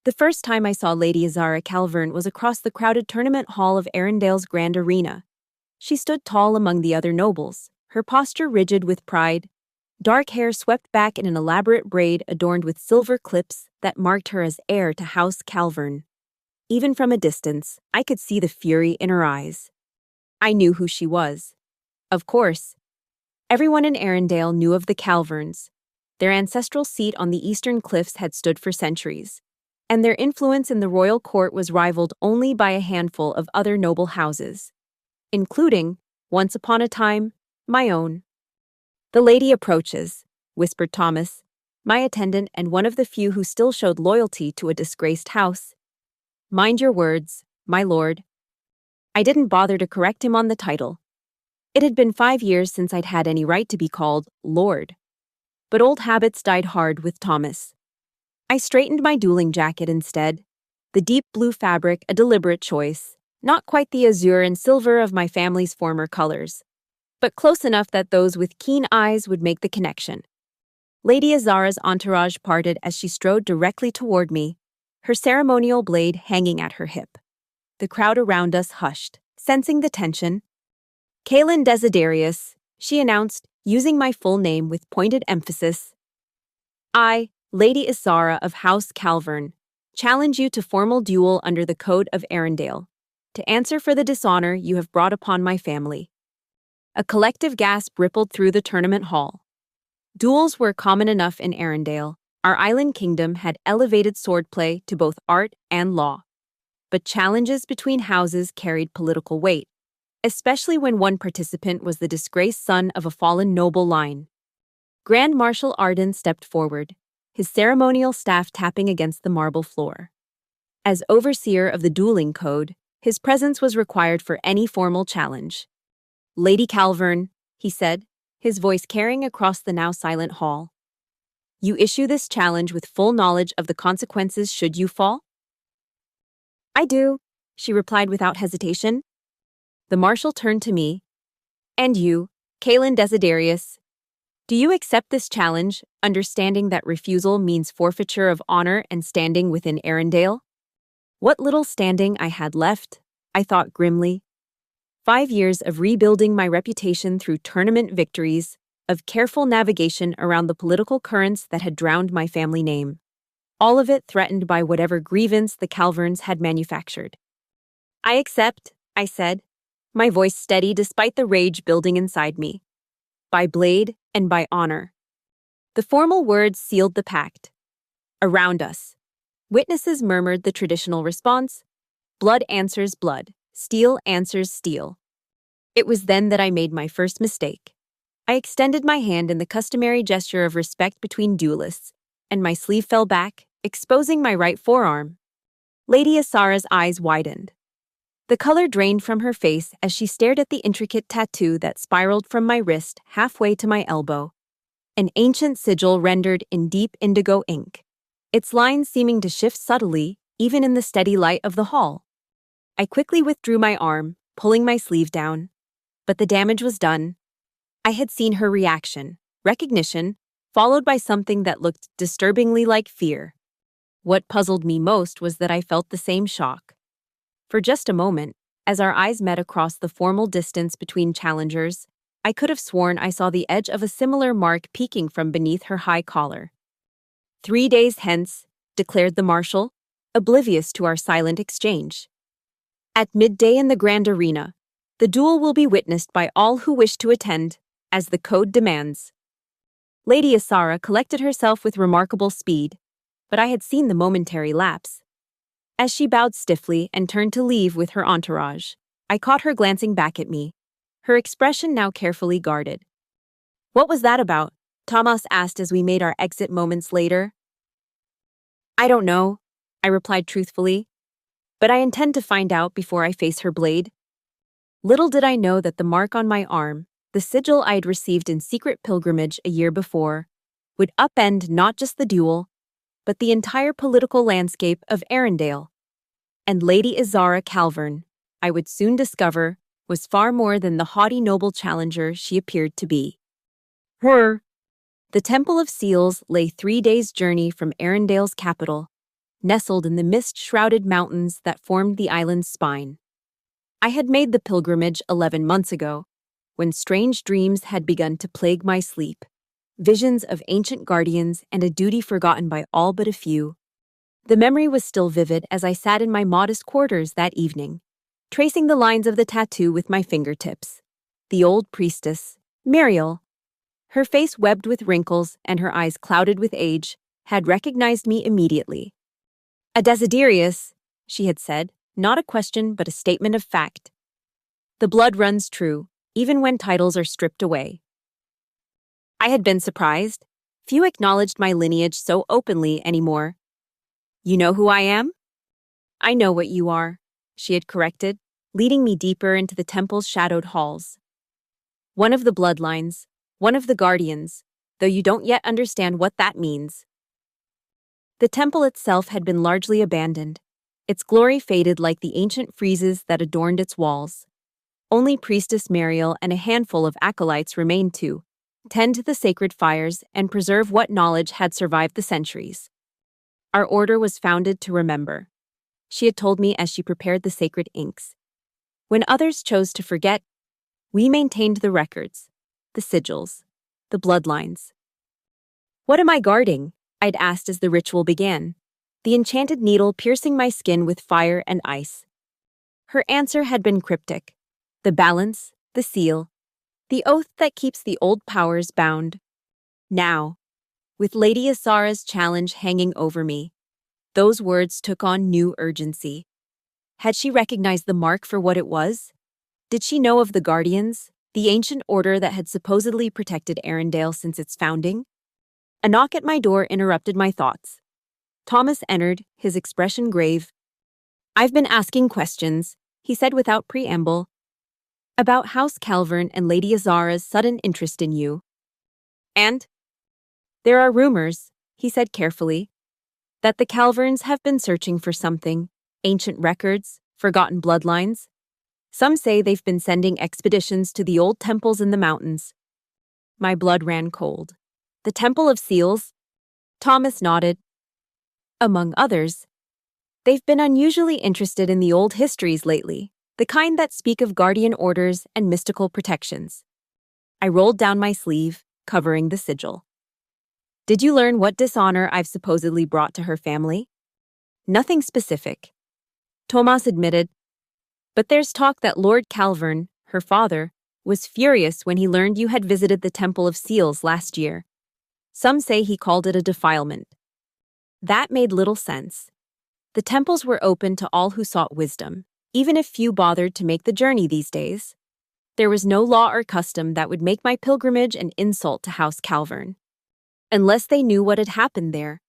The first time I saw Lady Azara Calvern was across the crowded tournament hall of Arendale's grand arena. She stood tall among the other nobles, her posture rigid with pride, dark hair swept back in an elaborate braid adorned with silver clips that marked her as heir to House Calvern. Even from a distance, I could see the fury in her eyes. I knew who she was. Of course. Everyone in Arendale knew of the Calverns. Their ancestral seat on the eastern cliffs had stood for centuries, and their influence in the royal court was rivaled only by a handful of other noble houses, including, once upon a time, my own. "The lady approaches," whispered Thomas, my attendant and one of the few who still showed loyalty to a disgraced house. "Mind your words, my lord." I didn't bother to correct him on the title. It had been 5 years since I'd had any right to be called Lord. But old habits died hard with Thomas. I straightened my dueling jacket instead, the deep blue fabric a deliberate choice, not quite the azure and silver of my family's former colors, but close enough that those with keen eyes would make the connection. Lady Azara's entourage parted as she strode directly toward me, her ceremonial blade hanging at her hip. The crowd around us hushed, sensing the tension. "Kaelin Desiderius," she announced, using my full name with pointed emphasis. "I, Lady Azara of House Calvern, challenge you to formal duel under the Code of Arendale, to answer for the dishonor you have brought upon my family." A collective gasp rippled through the tournament hall. Duels were common enough in Arendale. Our island kingdom had elevated swordplay to both art and law. But challenges between houses carried political weight, especially when one participant was the disgraced son of a fallen noble line. Grand Marshal Arden stepped forward, his ceremonial staff tapping against the marble floor. As overseer of the dueling code, his presence was required for any formal challenge. "Lady Calvern," he said, his voice carrying across the now silent hall, "you issue this challenge with full knowledge of the consequences should you fall?" "I do," she replied without hesitation. The marshal turned to me. "And you, Kaelin Desiderius, do you accept this challenge, understanding that refusal means forfeiture of honor and standing within Arendale?" What little standing I had left, I thought grimly. 5 years of rebuilding my reputation through tournament victories, of careful navigation around the political currents that had drowned my family name. All of it threatened by whatever grievance the Calverns had manufactured. "I accept," I said, my voice steady despite the rage building inside me. "By blade and by honor." The formal words sealed the pact. Around us, witnesses murmured the traditional response, "Blood answers blood, steel answers steel." It was then that I made my first mistake. I extended my hand in the customary gesture of respect between duelists, and my sleeve fell back, exposing my right forearm. Lady Azara's eyes widened. The color drained from her face as she stared at the intricate tattoo that spiraled from my wrist halfway to my elbow, an ancient sigil rendered in deep indigo ink, its lines seeming to shift subtly, even in the steady light of the hall. I quickly withdrew my arm, pulling my sleeve down. But the damage was done. I had seen her reaction, recognition, followed by something that looked disturbingly like fear. What puzzled me most was that I felt the same shock. For just a moment, as our eyes met across the formal distance between challengers, I could have sworn I saw the edge of a similar mark peeking from beneath her high collar. 3 days hence, declared the marshal, oblivious to our silent exchange. At midday in the grand arena, the duel will be witnessed by all who wish to attend, as the code demands. Lady Azara collected herself with remarkable speed, but I had seen the momentary lapse. As she bowed stiffly and turned to leave with her entourage, I caught her glancing back at me, her expression now carefully guarded. "What was that about?" Thomas asked as we made our exit moments later. "I don't know," I replied truthfully, "but I intend to find out before I face her blade." Little did I know that the mark on my arm, the sigil I had received in secret pilgrimage a year before, would upend not just the duel, but the entire political landscape of Arendale. And Lady Azara Calvern, I would soon discover, was far more than the haughty noble challenger she appeared to be. The Temple of Seals lay 3 days' journey from Arendale's capital, nestled in the mist-shrouded mountains that formed the island's spine. I had made the pilgrimage 11 months ago, when strange dreams had begun to plague my sleep, visions of ancient guardians and a duty forgotten by all but a few. The memory was still vivid as I sat in my modest quarters that evening, tracing the lines of the tattoo with my fingertips. The old priestess, Muriel, her face webbed with wrinkles and her eyes clouded with age, had recognized me immediately. "A Desiderius," she had said, not a question but a statement of fact. The blood runs true, even when titles are stripped away. I had been surprised. Few acknowledged my lineage so openly anymore. "You know who I am?" "I know what you are," she had corrected, leading me deeper into the temple's shadowed halls. "One of the bloodlines, one of the guardians, though you don't yet understand what that means." The temple itself had been largely abandoned. Its glory faded like the ancient friezes that adorned its walls. Only Priestess Mariel and a handful of acolytes remained to tend to the sacred fires and preserve what knowledge had survived the centuries. Our order was founded to remember, she had told me as she prepared the sacred inks. When others chose to forget, we maintained the records, the sigils, the bloodlines. "What am I guarding?" I'd asked as the ritual began, the enchanted needle piercing my skin with fire and ice. Her answer had been cryptic. The balance, the seal, the oath that keeps the old powers bound. Now, with Lady Asara's challenge hanging over me, those words took on new urgency. Had she recognized the mark for what it was? Did she know of the Guardians, the ancient order that had supposedly protected Arendelle since its founding? A knock at my door interrupted my thoughts. Thomas entered, his expression grave. "I've been asking questions," he said without preamble, "about House Calvern and Lady Azara's sudden interest in you. And there are rumors," he said carefully, "that the Calverns have been searching for something, ancient records, forgotten bloodlines. Some say they've been sending expeditions to the old temples in the mountains." My blood ran cold. "The Temple of Seals?" Thomas nodded. "Among others. They've been unusually interested in the old histories lately, the kind that speak of guardian orders and mystical protections." I rolled down my sleeve, covering the sigil. "Did you learn what dishonor I've supposedly brought to her family?" "Nothing specific," Thomas admitted. "But there's talk that Lord Calvern, her father, was furious when he learned you had visited the Temple of Seals last year. Some say he called it a defilement." That made little sense. The temples were open to all who sought wisdom, even if few bothered to make the journey these days. There was no law or custom that would make my pilgrimage an insult to House Calvern. Unless they knew what had happened there,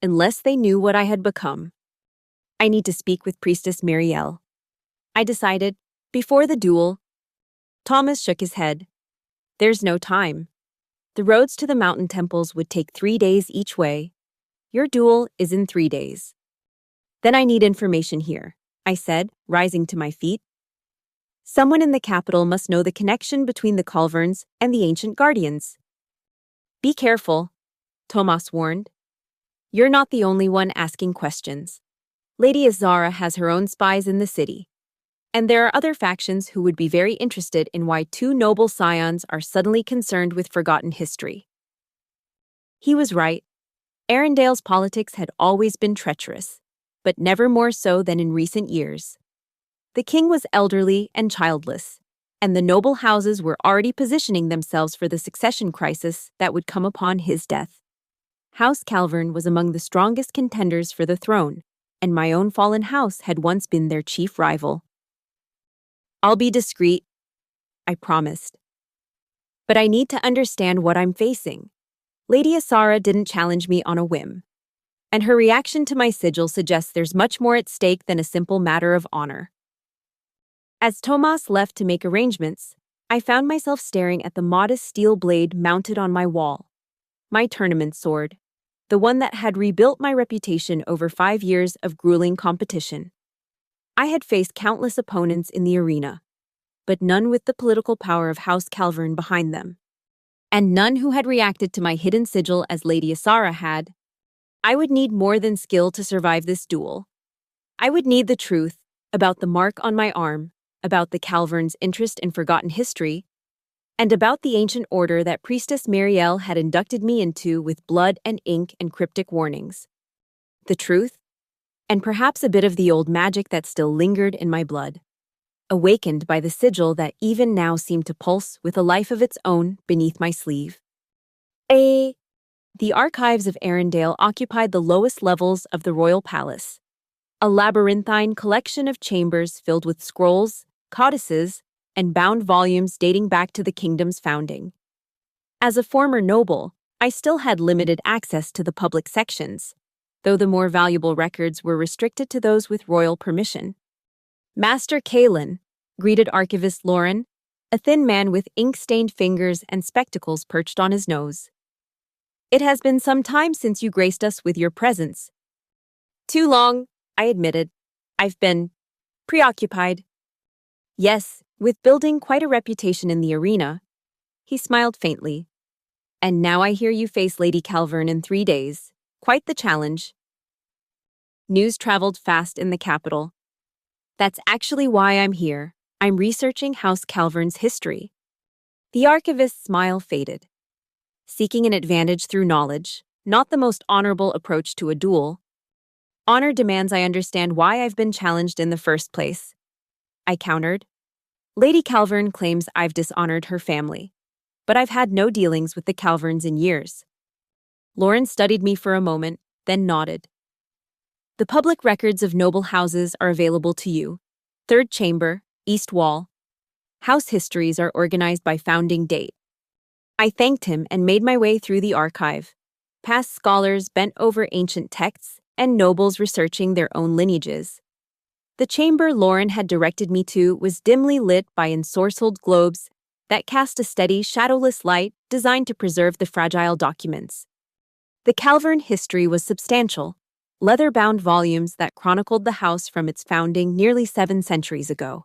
unless they knew what I had become. "I need to speak with Priestess Muriel," I decided, before the duel. Thomas shook his head. "There's no time. The roads to the mountain temples would take 3 days each way. Your duel is in 3 days." "Then I need information here," I said, rising to my feet. "Someone in the capital must know the connection between the Calverns and the ancient guardians." "Be careful," Thomas warned. "You're not the only one asking questions. Lady Azara has her own spies in the city. And there are other factions who would be very interested in why 2 noble scions are suddenly concerned with forgotten history." He was right. Arendale's politics had always been treacherous, but never more so than in recent years. The king was elderly and childless, and the noble houses were already positioning themselves for the succession crisis that would come upon his death. House Calvern was among the strongest contenders for the throne, and my own fallen house had once been their chief rival. "I'll be discreet," I promised. "But I need to understand what I'm facing. Lady Asara didn't challenge me on a whim, and her reaction to my sigil suggests there's much more at stake than a simple matter of honor." As Thomas left to make arrangements, I found myself staring at the modest steel blade mounted on my wall. My tournament sword, the one that had rebuilt my reputation over 5 years of grueling competition. I had faced countless opponents in the arena, but none with the political power of House Calvern behind them. And none who had reacted to my hidden sigil as Lady Asara had. I would need more than skill to survive this duel. I would need the truth about the mark on my arm, about the Calvern's interest in forgotten history, and about the ancient order that Priestess Marielle had inducted me into with blood and ink and cryptic warnings. The truth, and perhaps a bit of the old magic that still lingered in my blood, awakened by the sigil that even now seemed to pulse with a life of its own beneath my sleeve. The archives of Arendelle occupied the lowest levels of the royal palace, a labyrinthine collection of chambers filled with scrolls, codices, and bound volumes dating back to the kingdom's founding. As a former noble, I still had limited access to the public sections, though the more valuable records were restricted to those with royal permission. Master Kalen, greeted Archivist Lauren, a thin man with ink-stained fingers and spectacles perched on his nose. It has been some time since you graced us with your presence. Too long, I admitted. I've been preoccupied. Yes, with building quite a reputation in the arena. He smiled faintly. And now I hear you face Lady Calvern in 3 days. Quite the challenge. News traveled fast in the capital. That's actually why I'm here. I'm researching House Calvern's history. The archivist's smile faded. Seeking an advantage through knowledge, not the most honorable approach to a duel. Honor demands I understand why I've been challenged in the first place. I countered. Lady Calvern claims I've dishonored her family, but I've had no dealings with the Calverns in years. Lauren studied me for a moment, then nodded. The public records of noble houses are available to you. Third chamber, east wall. House histories are organized by founding date. I thanked him and made my way through the archive, past scholars bent over ancient texts and nobles researching their own lineages. The chamber Lauren had directed me to was dimly lit by ensorcelled globes that cast a steady, shadowless light designed to preserve the fragile documents. The Calvern history was substantial, leather-bound volumes that chronicled the house from its founding nearly 7 centuries ago.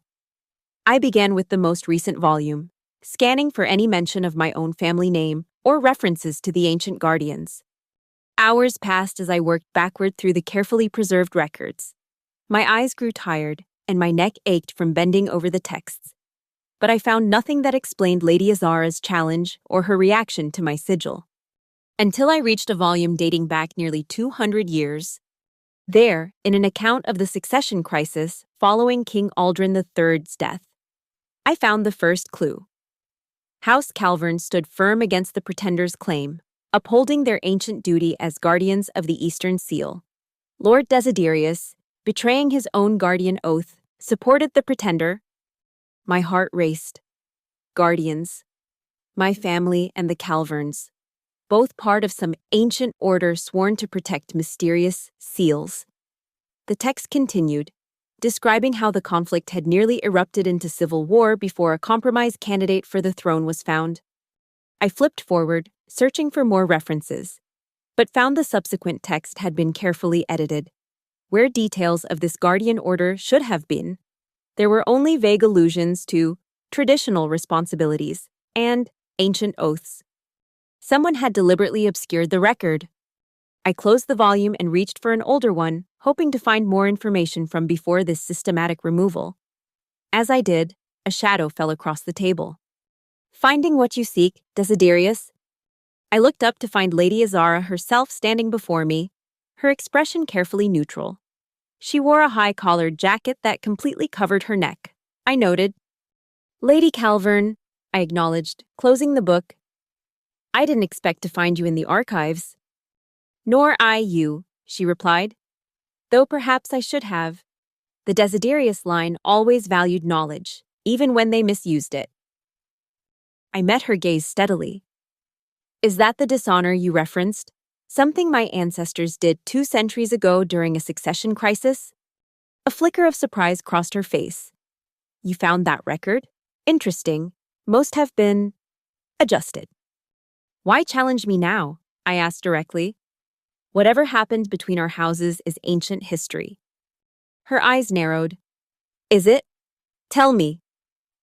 I began with the most recent volume, scanning for any mention of my own family name or references to the ancient guardians. Hours passed as I worked backward through the carefully preserved records. My eyes grew tired, and my neck ached from bending over the texts. But I found nothing that explained Lady Azara's challenge or her reaction to my sigil. Until I reached a volume dating back nearly 200 years. There, in an account of the succession crisis following King Aldrin III's death, I found the first clue. House Calvern stood firm against the pretender's claim, upholding their ancient duty as guardians of the Eastern Seal. Lord Desiderius, betraying his own guardian oath, supported the pretender. My heart raced. Guardians. My family and the Calverns, both part of some ancient order sworn to protect mysterious seals. The text continued, describing how the conflict had nearly erupted into civil war before a compromise candidate for the throne was found. I flipped forward, searching for more references, but found the subsequent text had been carefully edited. Where details of this guardian order should have been, there were only vague allusions to traditional responsibilities and ancient oaths. Someone had deliberately obscured the record. I closed the volume and reached for an older one, hoping to find more information from before this systematic removal. As I did, a shadow fell across the table. Finding what you seek, Desiderius. I looked up to find Lady Azara herself standing before me, her expression carefully neutral. She wore a high-collared jacket that completely covered her neck. I noted. Lady Calvern, I acknowledged, closing the book. I didn't expect to find you in the archives. Nor I you, she replied. Though perhaps I should have. The Desiderius line always valued knowledge, even when they misused it. I met her gaze steadily. Is that the dishonor you referenced? Something my ancestors did 2 centuries ago during a succession crisis? A flicker of surprise crossed her face. You found that record? Interesting. Most have been adjusted. Why challenge me now? I asked directly. Whatever happened between our houses is ancient history. Her eyes narrowed. Is it? Tell me.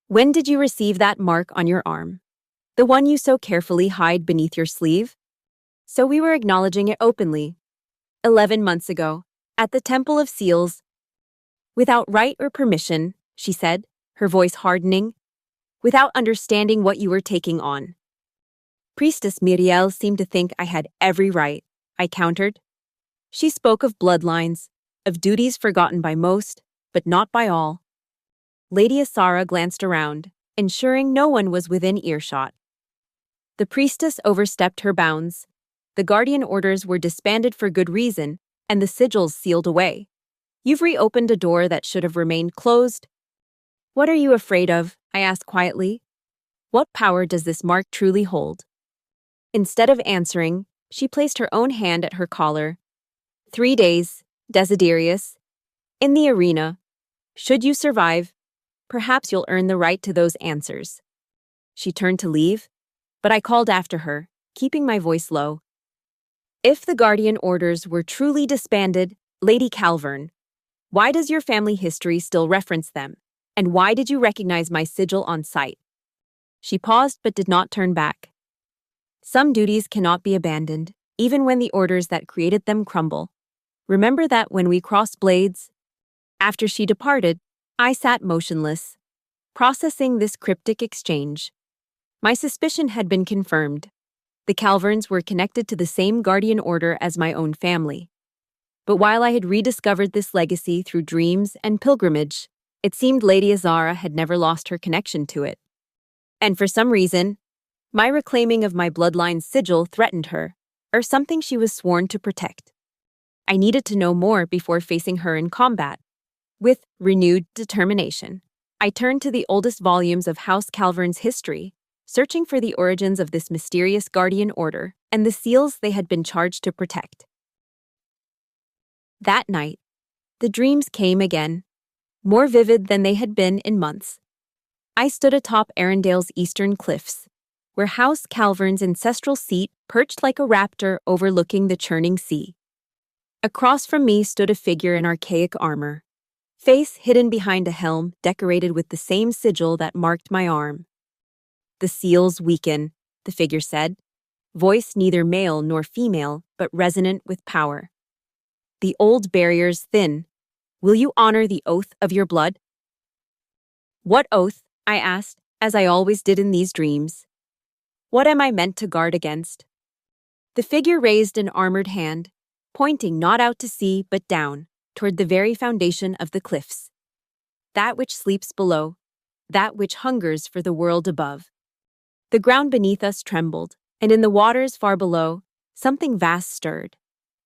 When did you receive that mark on your arm? The one you so carefully hide beneath your sleeve? So we were acknowledging it openly. 11 months ago, at the Temple of Seals. Without right or permission, she said, her voice hardening, without understanding what you were taking on. Priestess Miriel seemed to think I had every right, I countered. She spoke of bloodlines, of duties forgotten by most, but not by all. Lady Asara glanced around, ensuring no one was within earshot. The priestess overstepped her bounds. The guardian orders were disbanded for good reason, and the sigils sealed away. You've reopened a door that should have remained closed. What are you afraid of? I asked quietly. What power does this mark truly hold? Instead of answering, she placed her own hand at her collar. 3 days, Desiderius. In the arena. Should you survive, perhaps you'll earn the right to those answers. She turned to leave, but I called after her, keeping my voice low. If the guardian orders were truly disbanded, Lady Calvern, why does your family history still reference them? And why did you recognize my sigil on sight? She paused but did not turn back. Some duties cannot be abandoned, even when the orders that created them crumble. Remember that when we crossed blades? After she departed, I sat motionless, processing this cryptic exchange. My suspicion had been confirmed. The Calverns were connected to the same guardian order as my own family. But while I had rediscovered this legacy through dreams and pilgrimage, it seemed Lady Azara had never lost her connection to it. And for some reason, my reclaiming of my bloodline's sigil threatened her, or something she was sworn to protect. I needed to know more before facing her in combat. With renewed determination, I turned to the oldest volumes of House Calvern's history, searching for the origins of this mysterious guardian order and the seals they had been charged to protect. That night, the dreams came again, more vivid than they had been in months. I stood atop Arendale's eastern cliffs, where House Calvern's ancestral seat perched like a raptor overlooking the churning sea. Across from me stood a figure in archaic armor, face hidden behind a helm decorated with the same sigil that marked my arm. The seals weaken, the figure said, voice neither male nor female, but resonant with power. The old barriers thin. Will you honor the oath of your blood? What oath? I asked, as I always did in these dreams. What am I meant to guard against? The figure raised an armored hand, pointing not out to sea but down, toward the very foundation of the cliffs. That which sleeps below, that which hungers for the world above. The ground beneath us trembled, and in the waters far below, something vast stirred,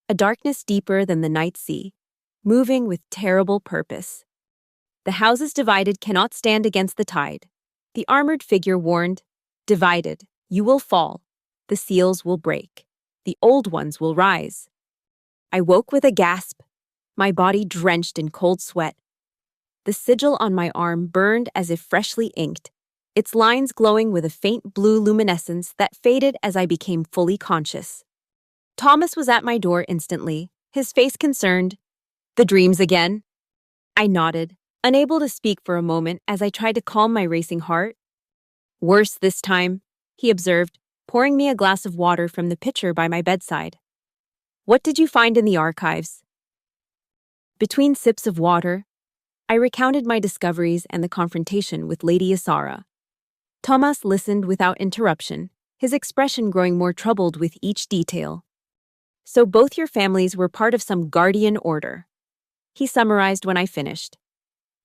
a darkness deeper than the night sea, moving with terrible purpose. The houses divided cannot stand against the tide. The armored figure warned, divided, you will fall, the seals will break, the old ones will rise. I woke with a gasp, my body drenched in cold sweat. The sigil on my arm burned as if freshly inked, its lines glowing with a faint blue luminescence that faded as I became fully conscious. Thomas was at my door instantly, his face concerned. The dreams again? I nodded, unable to speak for a moment as I tried to calm my racing heart. Worse this time, he observed, pouring me a glass of water from the pitcher by my bedside. What did you find in the archives? Between sips of water, I recounted my discoveries and the confrontation with Lady Asara. Thomas listened without interruption, his expression growing more troubled with each detail. So both your families were part of some guardian order, he summarized when I finished.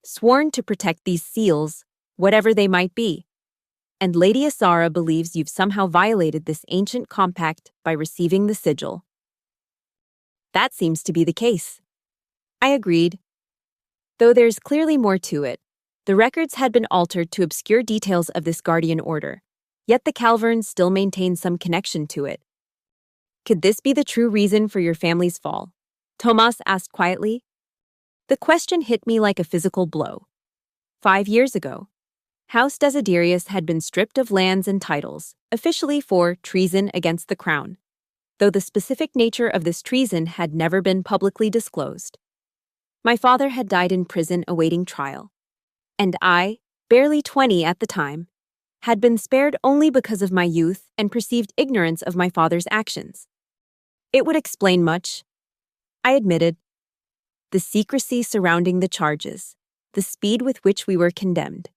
Sworn to protect these seals, whatever they might be. And Lady Asara believes you've somehow violated this ancient compact by receiving the sigil. That seems to be the case. I agreed. Though there's clearly more to it. The records had been altered to obscure details of this guardian order, yet the Calverns still maintain some connection to it. Could this be the true reason for your family's fall? Tomas asked quietly. The question hit me like a physical blow. 5 years ago, House Desiderius had been stripped of lands and titles, officially for treason against the crown, though the specific nature of this treason had never been publicly disclosed. My father had died in prison awaiting trial, and I, barely 20 at the time, had been spared only because of my youth and perceived ignorance of my father's actions. It would explain much. I admitted. The secrecy surrounding the charges, the speed with which we were condemned.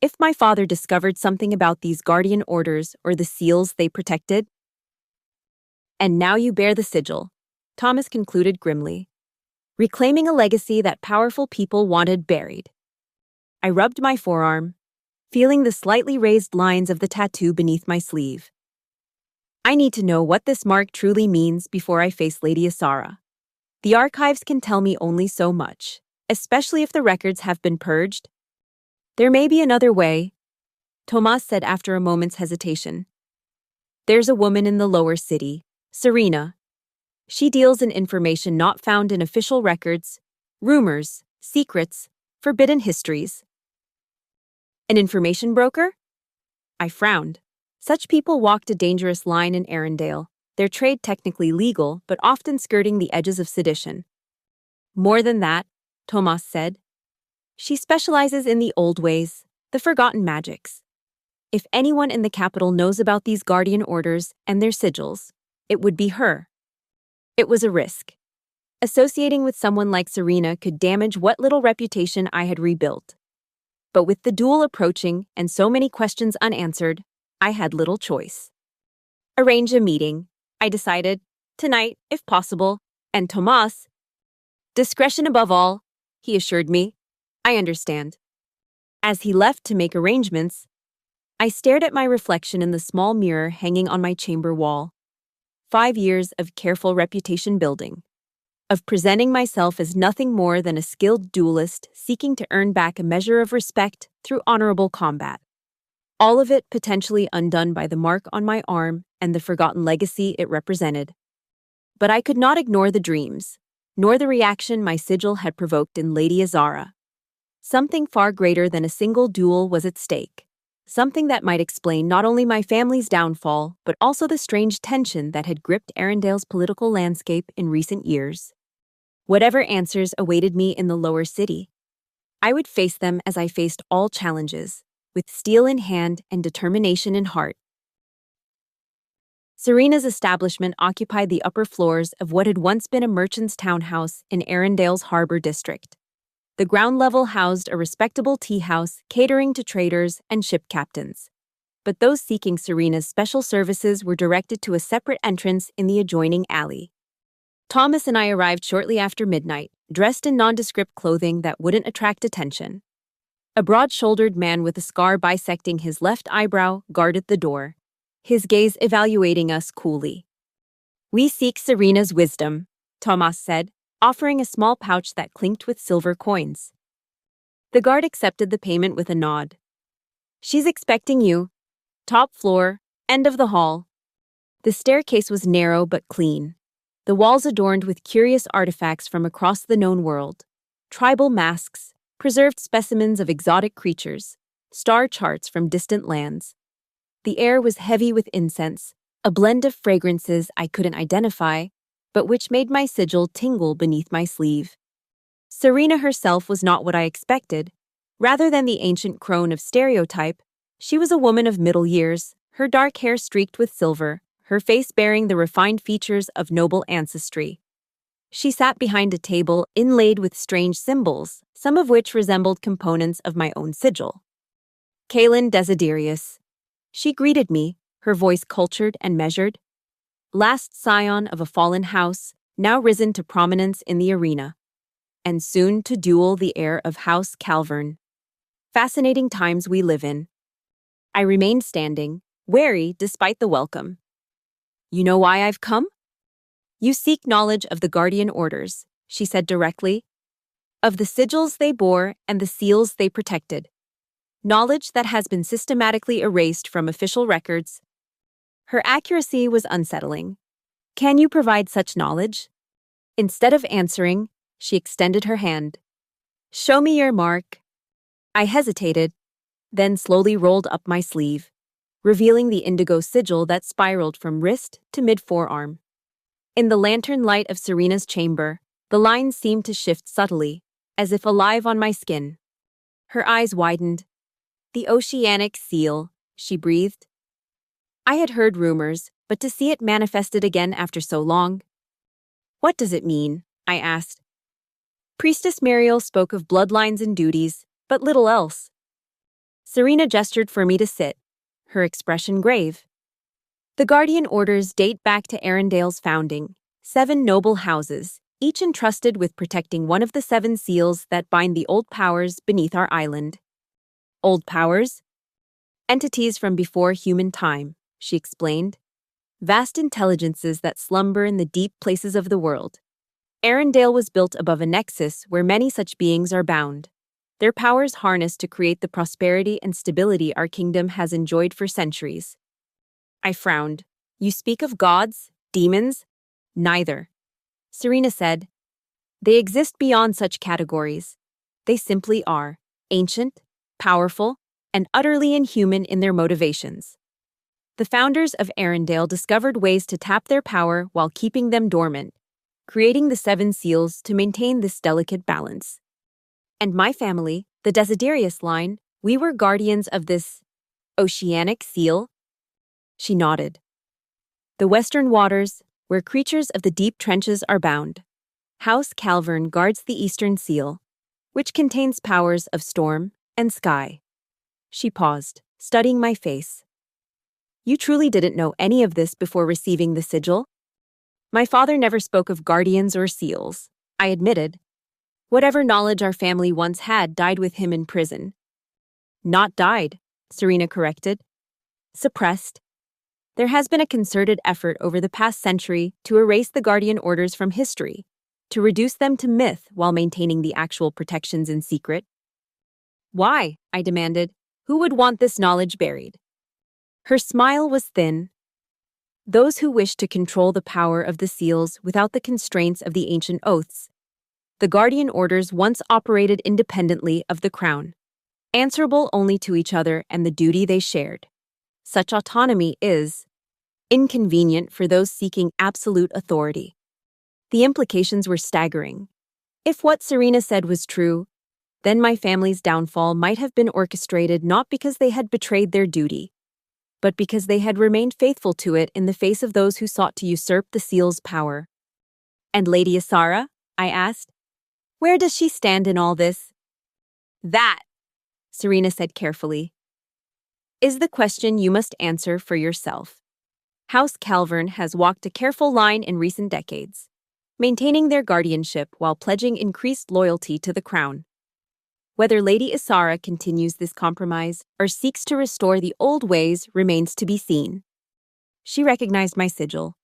If my father discovered something about these guardian orders or the seals they protected. And now you bear the sigil, Thomas concluded grimly, reclaiming a legacy that powerful people wanted buried. I rubbed my forearm, feeling the slightly raised lines of the tattoo beneath my sleeve. I need to know what this mark truly means before I face Lady Asara. The archives can tell me only so much, especially if the records have been purged. There may be another way, Tomas said after a moment's hesitation. There's a woman in the lower city, Serena. She deals in information not found in official records, rumors, secrets, forbidden histories. An information broker? I frowned. Such people walked a dangerous line in Arendelle, their trade technically legal but often skirting the edges of sedition. More than that, Tomas said. She specializes in the old ways, the forgotten magics. If anyone in the capital knows about these guardian orders and their sigils, it would be her. It was a risk. Associating with someone like Serena could damage what little reputation I had rebuilt. But with the duel approaching and so many questions unanswered, I had little choice. Arrange a meeting, I decided, tonight, if possible, and Tomas. Discretion above all, he assured me. I understand. As he left to make arrangements, I stared at my reflection in the small mirror hanging on my chamber wall. 5 years of careful reputation building, of presenting myself as nothing more than a skilled duelist seeking to earn back a measure of respect through honorable combat. All of it potentially undone by the mark on my arm and the forgotten legacy it represented. But I could not ignore the dreams, nor the reaction my sigil had provoked in Lady Azara. Something far greater than a single duel was at stake. Something that might explain not only my family's downfall, but also the strange tension that had gripped Arendelle's political landscape in recent years. Whatever answers awaited me in the lower city, I would face them as I faced all challenges, with steel in hand and determination in heart. Serena's establishment occupied the upper floors of what had once been a merchant's townhouse in Arendelle's harbor district. The ground level housed a respectable tea house catering to traders and ship captains. But those seeking Serena's special services were directed to a separate entrance in the adjoining alley. Thomas and I arrived shortly after midnight, dressed in nondescript clothing that wouldn't attract attention. A broad-shouldered man with a scar bisecting his left eyebrow guarded the door, his gaze evaluating us coolly. "We seek Serena's wisdom," Tomas said, offering a small pouch that clinked with silver coins. The guard accepted the payment with a nod. "She's expecting you. Top floor, end of the hall." The staircase was narrow but clean, the walls adorned with curious artifacts from across the known world. Tribal masks, preserved specimens of exotic creatures, star charts from distant lands. The air was heavy with incense, a blend of fragrances I couldn't identify, but which made my sigil tingle beneath my sleeve. Serena herself was not what I expected. Rather than the ancient crone of stereotype, she was a woman of middle years, her dark hair streaked with silver, her face bearing the refined features of noble ancestry. She sat behind a table inlaid with strange symbols, some of which resembled components of my own sigil. "Kaelin Desiderius." She greeted me, her voice cultured and measured. Last scion of a fallen house, now risen to prominence in the arena, and soon to duel the heir of House Calvern. Fascinating times we live in. I remained standing, wary despite the welcome. "You know why I've come? You seek knowledge of the guardian orders," she said directly, "of the sigils they bore and the seals they protected. Knowledge that has been systematically erased from official records." Her accuracy was unsettling. "Can you provide such knowledge?" Instead of answering, she extended her hand. "Show me your mark." I hesitated, then slowly rolled up my sleeve, revealing the indigo sigil that spiraled from wrist to mid-forearm. In the lantern light of Serena's chamber, the lines seemed to shift subtly, as if alive on my skin. Her eyes widened. "The oceanic seal," she breathed. I had heard rumors, but to see it manifested again after so long. "What does it mean?" I asked. Priestess Muriel spoke of bloodlines and duties, but little else. Serena gestured for me to sit, her expression grave. The Guardian Orders date back to Arendale's founding, 7 noble houses, each entrusted with protecting one of the 7 seals that bind the old powers beneath our island. Old powers? Entities from before human time, she explained. Vast intelligences that slumber in the deep places of the world. Arendale was built above a nexus where many such beings are bound. Their powers harnessed to create the prosperity and stability our kingdom has enjoyed for centuries. I frowned. You speak of gods? Demons? Neither. Serena said, they exist beyond such categories. They simply are, ancient, powerful, and utterly inhuman in their motivations. The founders of Arendale discovered ways to tap their power while keeping them dormant, creating the 7 seals to maintain this delicate balance. And my family, the Desiderius line, we were guardians of this oceanic seal? She nodded. The western waters, where creatures of the deep trenches are bound. House Calvern guards the eastern seal, which contains powers of storm and sky. She paused, studying my face. You truly didn't know any of this before receiving the sigil? My father never spoke of guardians or seals, I admitted. Whatever knowledge our family once had died with him in prison. Not died, Serena corrected. Suppressed. There has been a concerted effort over the past century to erase the Guardian Orders from history, to reduce them to myth while maintaining the actual protections in secret. Why? I demanded. Who would want this knowledge buried? Her smile was thin. Those who wish to control the power of the seals without the constraints of the ancient oaths. The Guardian Orders once operated independently of the crown, answerable only to each other and the duty they shared. Such autonomy is inconvenient for those seeking absolute authority. The implications were staggering. If what Serena said was true, then my family's downfall might have been orchestrated not because they had betrayed their duty, but because they had remained faithful to it in the face of those who sought to usurp the seal's power. And Lady Asara? I asked. Where does she stand in all this? That, Serena said carefully, is the question you must answer for yourself. House Calvern has walked a careful line in recent decades, maintaining their guardianship while pledging increased loyalty to the crown. Whether Lady Asara continues this compromise or seeks to restore the old ways remains to be seen. She recognized my sigil.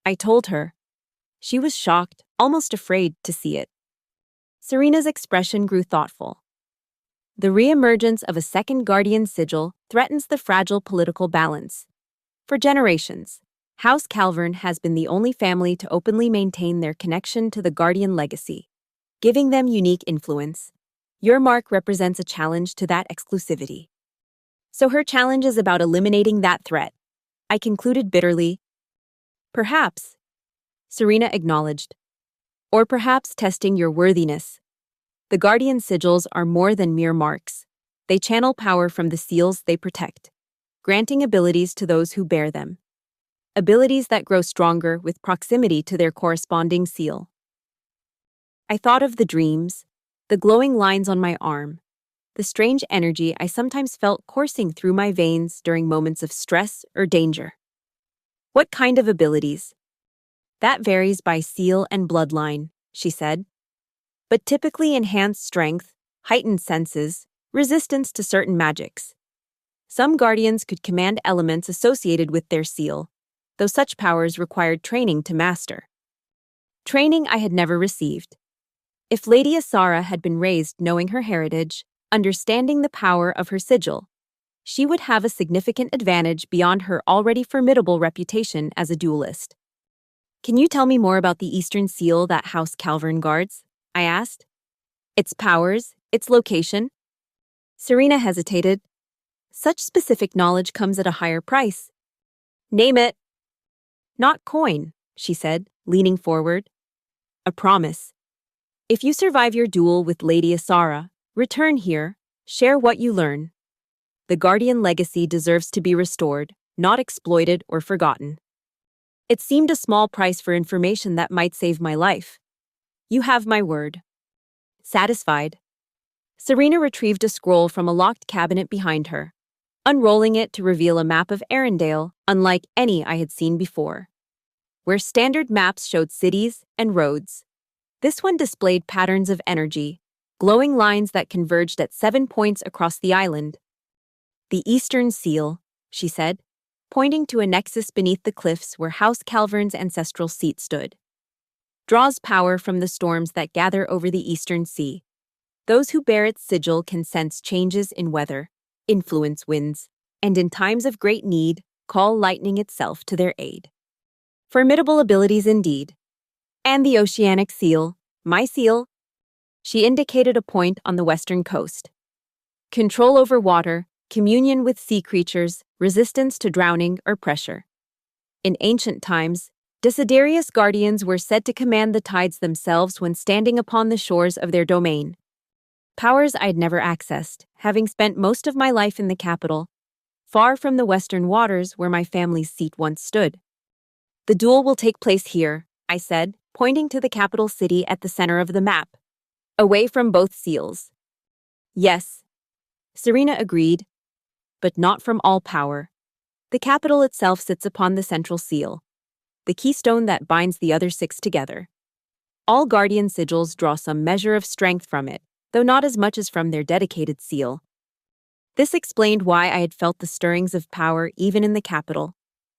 I told her. She was shocked, almost afraid to see it. Serena's expression grew thoughtful. The reemergence of a second guardian sigil threatens the fragile political balance. For generations, House Calvern has been the only family to openly maintain their connection to the guardian legacy, giving them unique influence. Your mark represents a challenge to that exclusivity. So her challenge is about eliminating that threat. I concluded bitterly. Perhaps, Serena acknowledged. Or perhaps testing your worthiness. The guardian sigils are more than mere marks. They channel power from the seals they protect, granting abilities to those who bear them. Abilities that grow stronger with proximity to their corresponding seal. I thought of the dreams, the glowing lines on my arm, the strange energy I sometimes felt coursing through my veins during moments of stress or danger. What kind of abilities? That varies by seal and bloodline, she said. But typically enhanced strength, heightened senses, resistance to certain magics. Some guardians could command elements associated with their seal, though such powers required training to master. Training I had never received. If Lady Asara had been raised knowing her heritage, understanding the power of her sigil, she would have a significant advantage beyond her already formidable reputation as a duelist. Can you tell me more about the Eastern Seal that House Calvern guards? I asked. Its powers, its location? Serena hesitated. Such specific knowledge comes at a higher price. Name it. Not coin, she said, leaning forward. A promise. If you survive your duel with Lady Asara, return here, share what you learn. The Guardian legacy deserves to be restored, not exploited or forgotten. It seemed a small price for information that might save my life. You have my word. Satisfied, Serena retrieved a scroll from a locked cabinet behind her, unrolling it to reveal a map of Arendelle unlike any I had seen before. Where standard maps showed cities and roads, this one displayed patterns of energy, glowing lines that converged at 7 points across the island. The Eastern Seal, she said, pointing to a nexus beneath the cliffs where House Calvern's ancestral seat stood. Draws power from the storms that gather over the Eastern Sea. Those who bear its sigil can sense changes in weather, influence winds, and in times of great need, call lightning itself to their aid. Formidable abilities indeed. And the Oceanic Seal, my seal. She indicated a point on the western coast. Control over water, communion with sea creatures, resistance to drowning or pressure. In ancient times, Desiderius guardians were said to command the tides themselves when standing upon the shores of their domain. Powers I'd never accessed, having spent most of my life in the capital, far from the western waters where my family's seat once stood. The duel will take place here, I said, pointing to the capital city at the center of the map, away from both seals. Yes, Serena agreed, but not from all power. The capital itself sits upon the central seal, the keystone that binds the other 6 together. All guardian sigils draw some measure of strength from it, though not as much as from their dedicated seal. This explained why I had felt the stirrings of power even in the capital,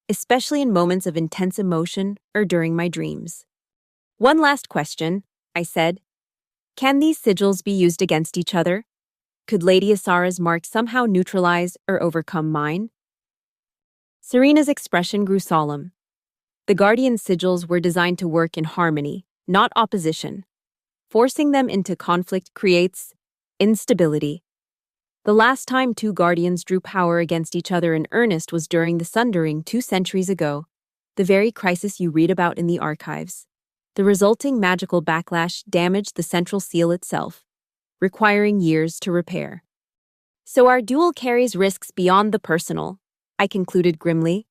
especially in moments of intense emotion or during my dreams. One last question, I said. Can these sigils be used against each other? Could Lady Asara's mark somehow neutralize or overcome mine? Serena's expression grew solemn. The guardian sigils were designed to work in harmony, not opposition. Forcing them into conflict creates instability. The last time 2 guardians drew power against each other in earnest was during the Sundering 2 centuries ago, the very crisis you read about in the archives. The resulting magical backlash damaged the central seal itself, requiring years to repair. So our duel carries risks beyond the personal, I concluded grimly.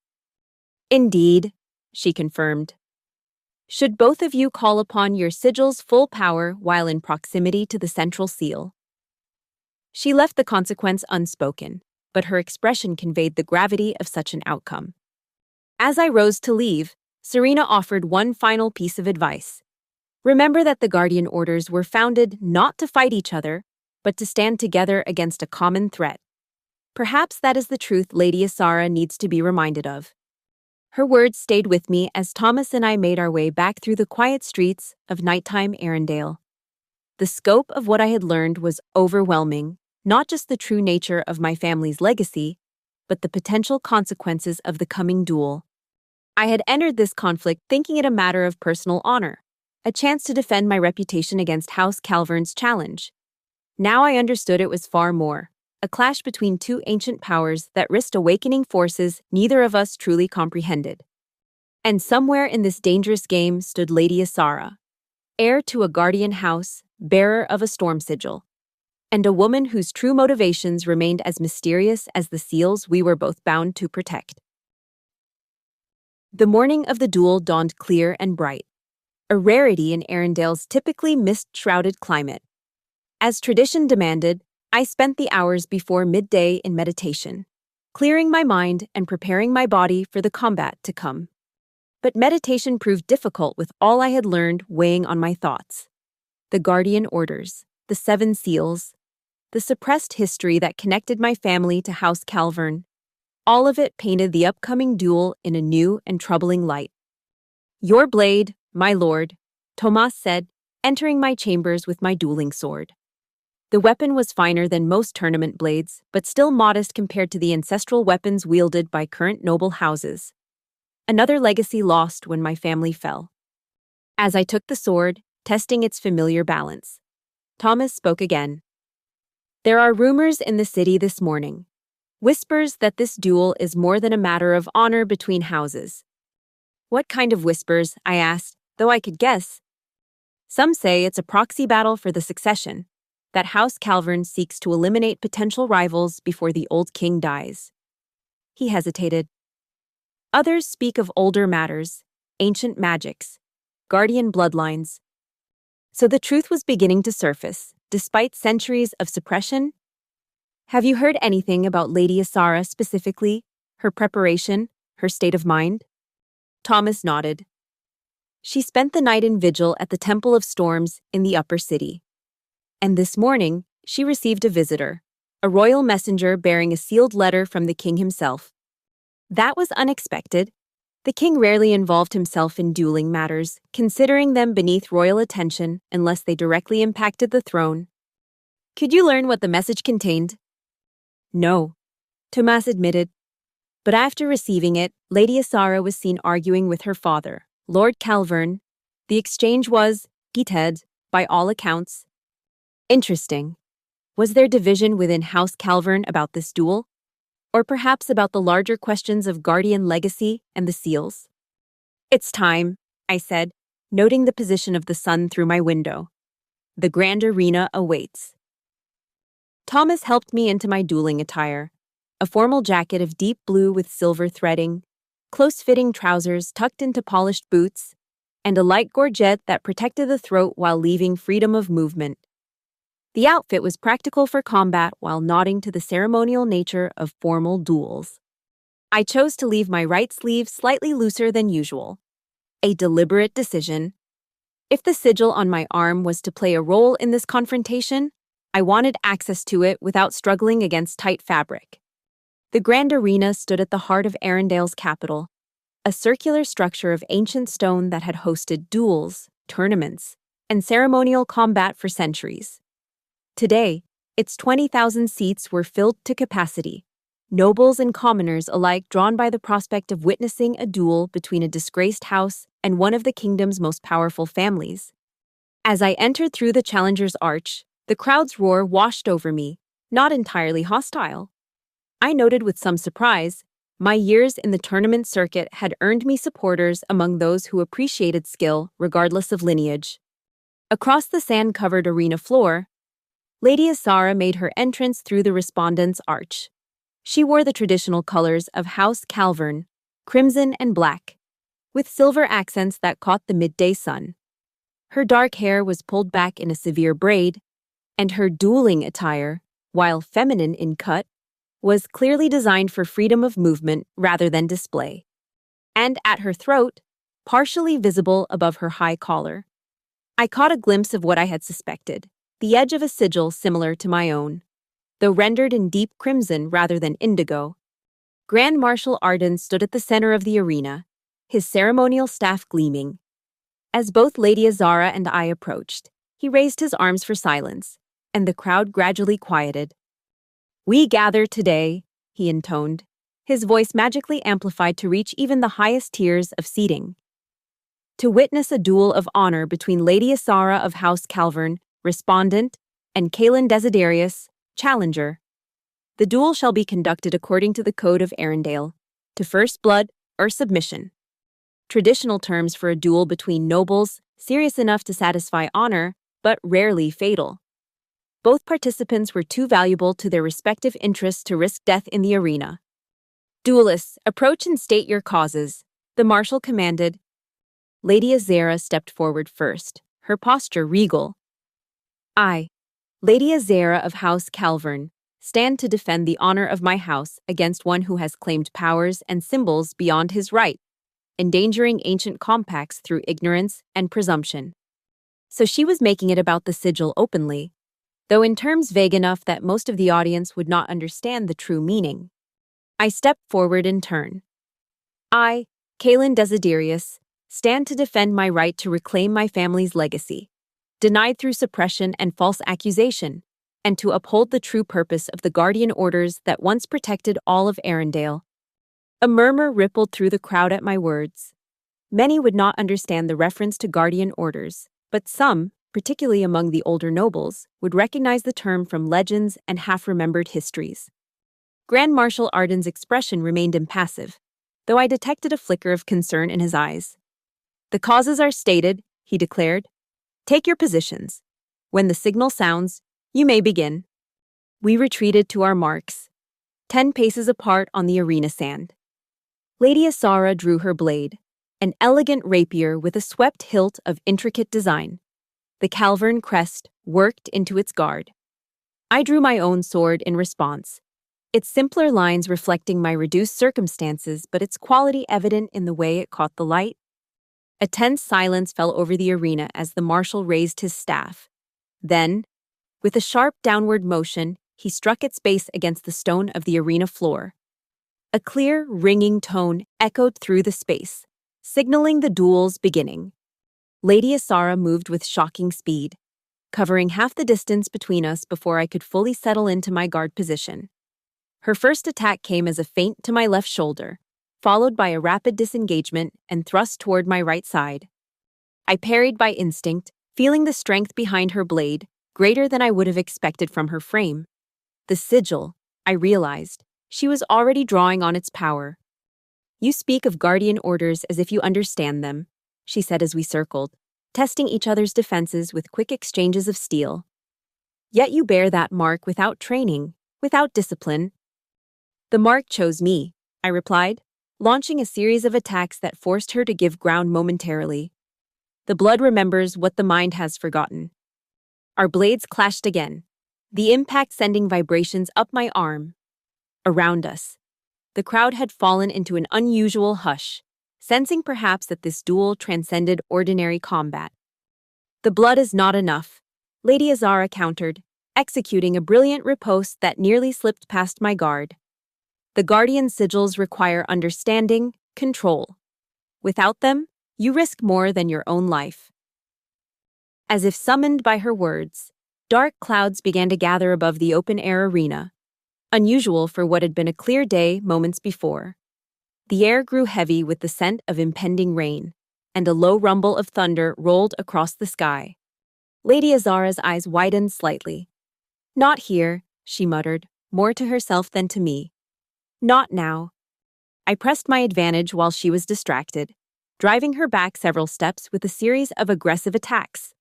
Indeed, she confirmed. Should both of you call upon your sigil's full power while in proximity to the central seal? She left the consequence unspoken, but her expression conveyed the gravity of such an outcome. As I rose to leave, Serena offered one final piece of advice. Remember that the Guardian Orders were founded not to fight each other, but to stand together against a common threat. Perhaps that is the truth Lady Asara needs to be reminded of. Her words stayed with me as Thomas and I made our way back through the quiet streets of nighttime Arendelle. The scope of what I had learned was overwhelming, not just the true nature of my family's legacy, but the potential consequences of the coming duel. I had entered this conflict thinking it a matter of personal honor, a chance to defend my reputation against House Calvern's challenge. Now I understood it was far more. A clash between 2 ancient powers that risked awakening forces neither of us truly comprehended. And somewhere in this dangerous game stood Lady Asara, heir to a guardian house, bearer of a storm sigil, and a woman whose true motivations remained as mysterious as the seals we were both bound to protect. The morning of the duel dawned clear and bright, a rarity in Arendelle's typically mist-shrouded climate. As tradition demanded, I spent the hours before midday in meditation, clearing my mind and preparing my body for the combat to come. But meditation proved difficult with all I had learned weighing on my thoughts. The Guardian Orders, the 7 Seals, the suppressed history that connected my family to House Calvern, all of it painted the upcoming duel in a new and troubling light. Your blade, my lord, Tomas said, entering my chambers with my dueling sword. The weapon was finer than most tournament blades, but still modest compared to the ancestral weapons wielded by current noble houses. Another legacy lost when my family fell. As I took the sword, testing its familiar balance, Thomas spoke again. There are rumors in the city this morning. Whispers that this duel is more than a matter of honor between houses. What kind of whispers? I asked, though I could guess. Some say it's a proxy battle for the succession, that House Calvern seeks to eliminate potential rivals before the old king dies. He hesitated. Others speak of older matters, ancient magics, guardian bloodlines. So the truth was beginning to surface, despite centuries of suppression. Have you heard anything about Lady Asara specifically? Her preparation? Her state of mind? Thomas nodded. She spent the night in vigil at the Temple of Storms in the upper city. And this morning, she received a visitor, a royal messenger bearing a sealed letter from the king himself. That was unexpected. The king rarely involved himself in dueling matters, considering them beneath royal attention unless they directly impacted the throne. Could you learn what the message contained? No, Tomas admitted. But after receiving it, Lady Asara was seen arguing with her father, Lord Calvern. The exchange was heated, by all accounts. Interesting. Was there division within House Calvern about this duel? Or perhaps about the larger questions of Guardian legacy and the seals? It's time, I said, noting the position of the sun through my window. The grand arena awaits. Thomas helped me into my dueling attire, a formal jacket of deep blue with silver threading, close-fitting trousers tucked into polished boots, and a light gorget that protected the throat while leaving freedom of movement. The outfit was practical for combat while nodding to the ceremonial nature of formal duels. I chose to leave my right sleeve slightly looser than usual. A deliberate decision. If the sigil on my arm was to play a role in this confrontation, I wanted access to it without struggling against tight fabric. The Grand Arena stood at the heart of Arendale's capital, a circular structure of ancient stone that had hosted duels, tournaments, and ceremonial combat for centuries. Today, its 20,000 seats were filled to capacity, nobles and commoners alike drawn by the prospect of witnessing a duel between a disgraced house and one of the kingdom's most powerful families. As I entered through the Challenger's Arch, the crowd's roar washed over me, not entirely hostile. I noted with some surprise, my years in the tournament circuit had earned me supporters among those who appreciated skill regardless of lineage. Across the sand-covered arena floor, Lady Asara made her entrance through the respondents' arch. She wore the traditional colors of House Calvern, crimson and black, with silver accents that caught the midday sun. Her dark hair was pulled back in a severe braid, and her dueling attire, while feminine in cut, was clearly designed for freedom of movement rather than display. And at her throat, partially visible above her high collar, I caught a glimpse of what I had suspected, the edge of a sigil similar to my own, though rendered in deep crimson rather than indigo. Grand Marshal Arden stood at the center of the arena, his ceremonial staff gleaming. As both Lady Azara and I approached, he raised his arms for silence, and the crowd gradually quieted. "We gather today," he intoned, his voice magically amplified to reach even the highest tiers of seating, "to witness a duel of honor between Lady Asara of House Calvern, respondent, and Kaelin Desiderius, challenger. The duel shall be conducted according to the Code of Arendale, to first blood or submission. Traditional terms for a duel between nobles, serious enough to satisfy honor, but rarely fatal. Both participants were too valuable to their respective interests to risk death in the arena. Duelists, approach and state your causes," the marshal commanded. Lady Azara stepped forward first, her posture regal. "I, Lady Azara of House Calvern, stand to defend the honor of my house against one who has claimed powers and symbols beyond his right, endangering ancient compacts through ignorance and presumption." So she was making it about the sigil openly, though in terms vague enough that most of the audience would not understand the true meaning. I stepped forward in turn. "I, Kaelin Desiderius, stand to defend my right to reclaim my family's legacy, denied through suppression and false accusation, and to uphold the true purpose of the guardian orders that once protected all of Arendale." A murmur rippled through the crowd at my words. Many would not understand the reference to guardian orders, but some, particularly among the older nobles, would recognize the term from legends and half-remembered histories. Grand Marshal Arden's expression remained impassive, though I detected a flicker of concern in his eyes. "The causes are stated," he declared. "Take your positions. When the signal sounds, you may begin." We retreated to our marks, 10 paces apart on the arena sand. Lady Asara drew her blade, an elegant rapier with a swept hilt of intricate design. The Calvern crest worked into its guard. I drew my own sword in response, its simpler lines reflecting my reduced circumstances, but its quality evident in the way it caught the light. A tense silence fell over the arena as the marshal raised his staff. Then, with a sharp downward motion, he struck its base against the stone of the arena floor. A clear, ringing tone echoed through the space, signaling the duel's beginning. Lady Asara moved with shocking speed, covering half the distance between us before I could fully settle into my guard position. Her first attack came as a feint to my left shoulder, followed by a rapid disengagement and thrust toward my right side. I parried by instinct, feeling the strength behind her blade, greater than I would have expected from her frame. The sigil, I realized, she was already drawing on its power. "You speak of guardian orders as if you understand them," she said as we circled, testing each other's defenses with quick exchanges of steel. "Yet you bear that mark without training, without discipline." "The mark chose me," I replied, launching a series of attacks that forced her to give ground momentarily. The blood remembers what the mind has forgotten. Our blades clashed again, the impact sending vibrations up my arm. Around us, the crowd had fallen into an unusual hush, sensing perhaps that this duel transcended ordinary combat. "The blood is not enough," Lady Azara countered, executing a brilliant riposte that nearly slipped past my guard. "The guardian sigils require understanding, control. Without them, you risk more than your own life." As if summoned by her words, dark clouds began to gather above the open-air arena, unusual for what had been a clear day moments before. The air grew heavy with the scent of impending rain, and a low rumble of thunder rolled across the sky. Lady Azara's eyes widened slightly. "Not here," she muttered, more to herself than to me. "Not now." I pressed my advantage while she was distracted, driving her back several steps with a series of aggressive attacks.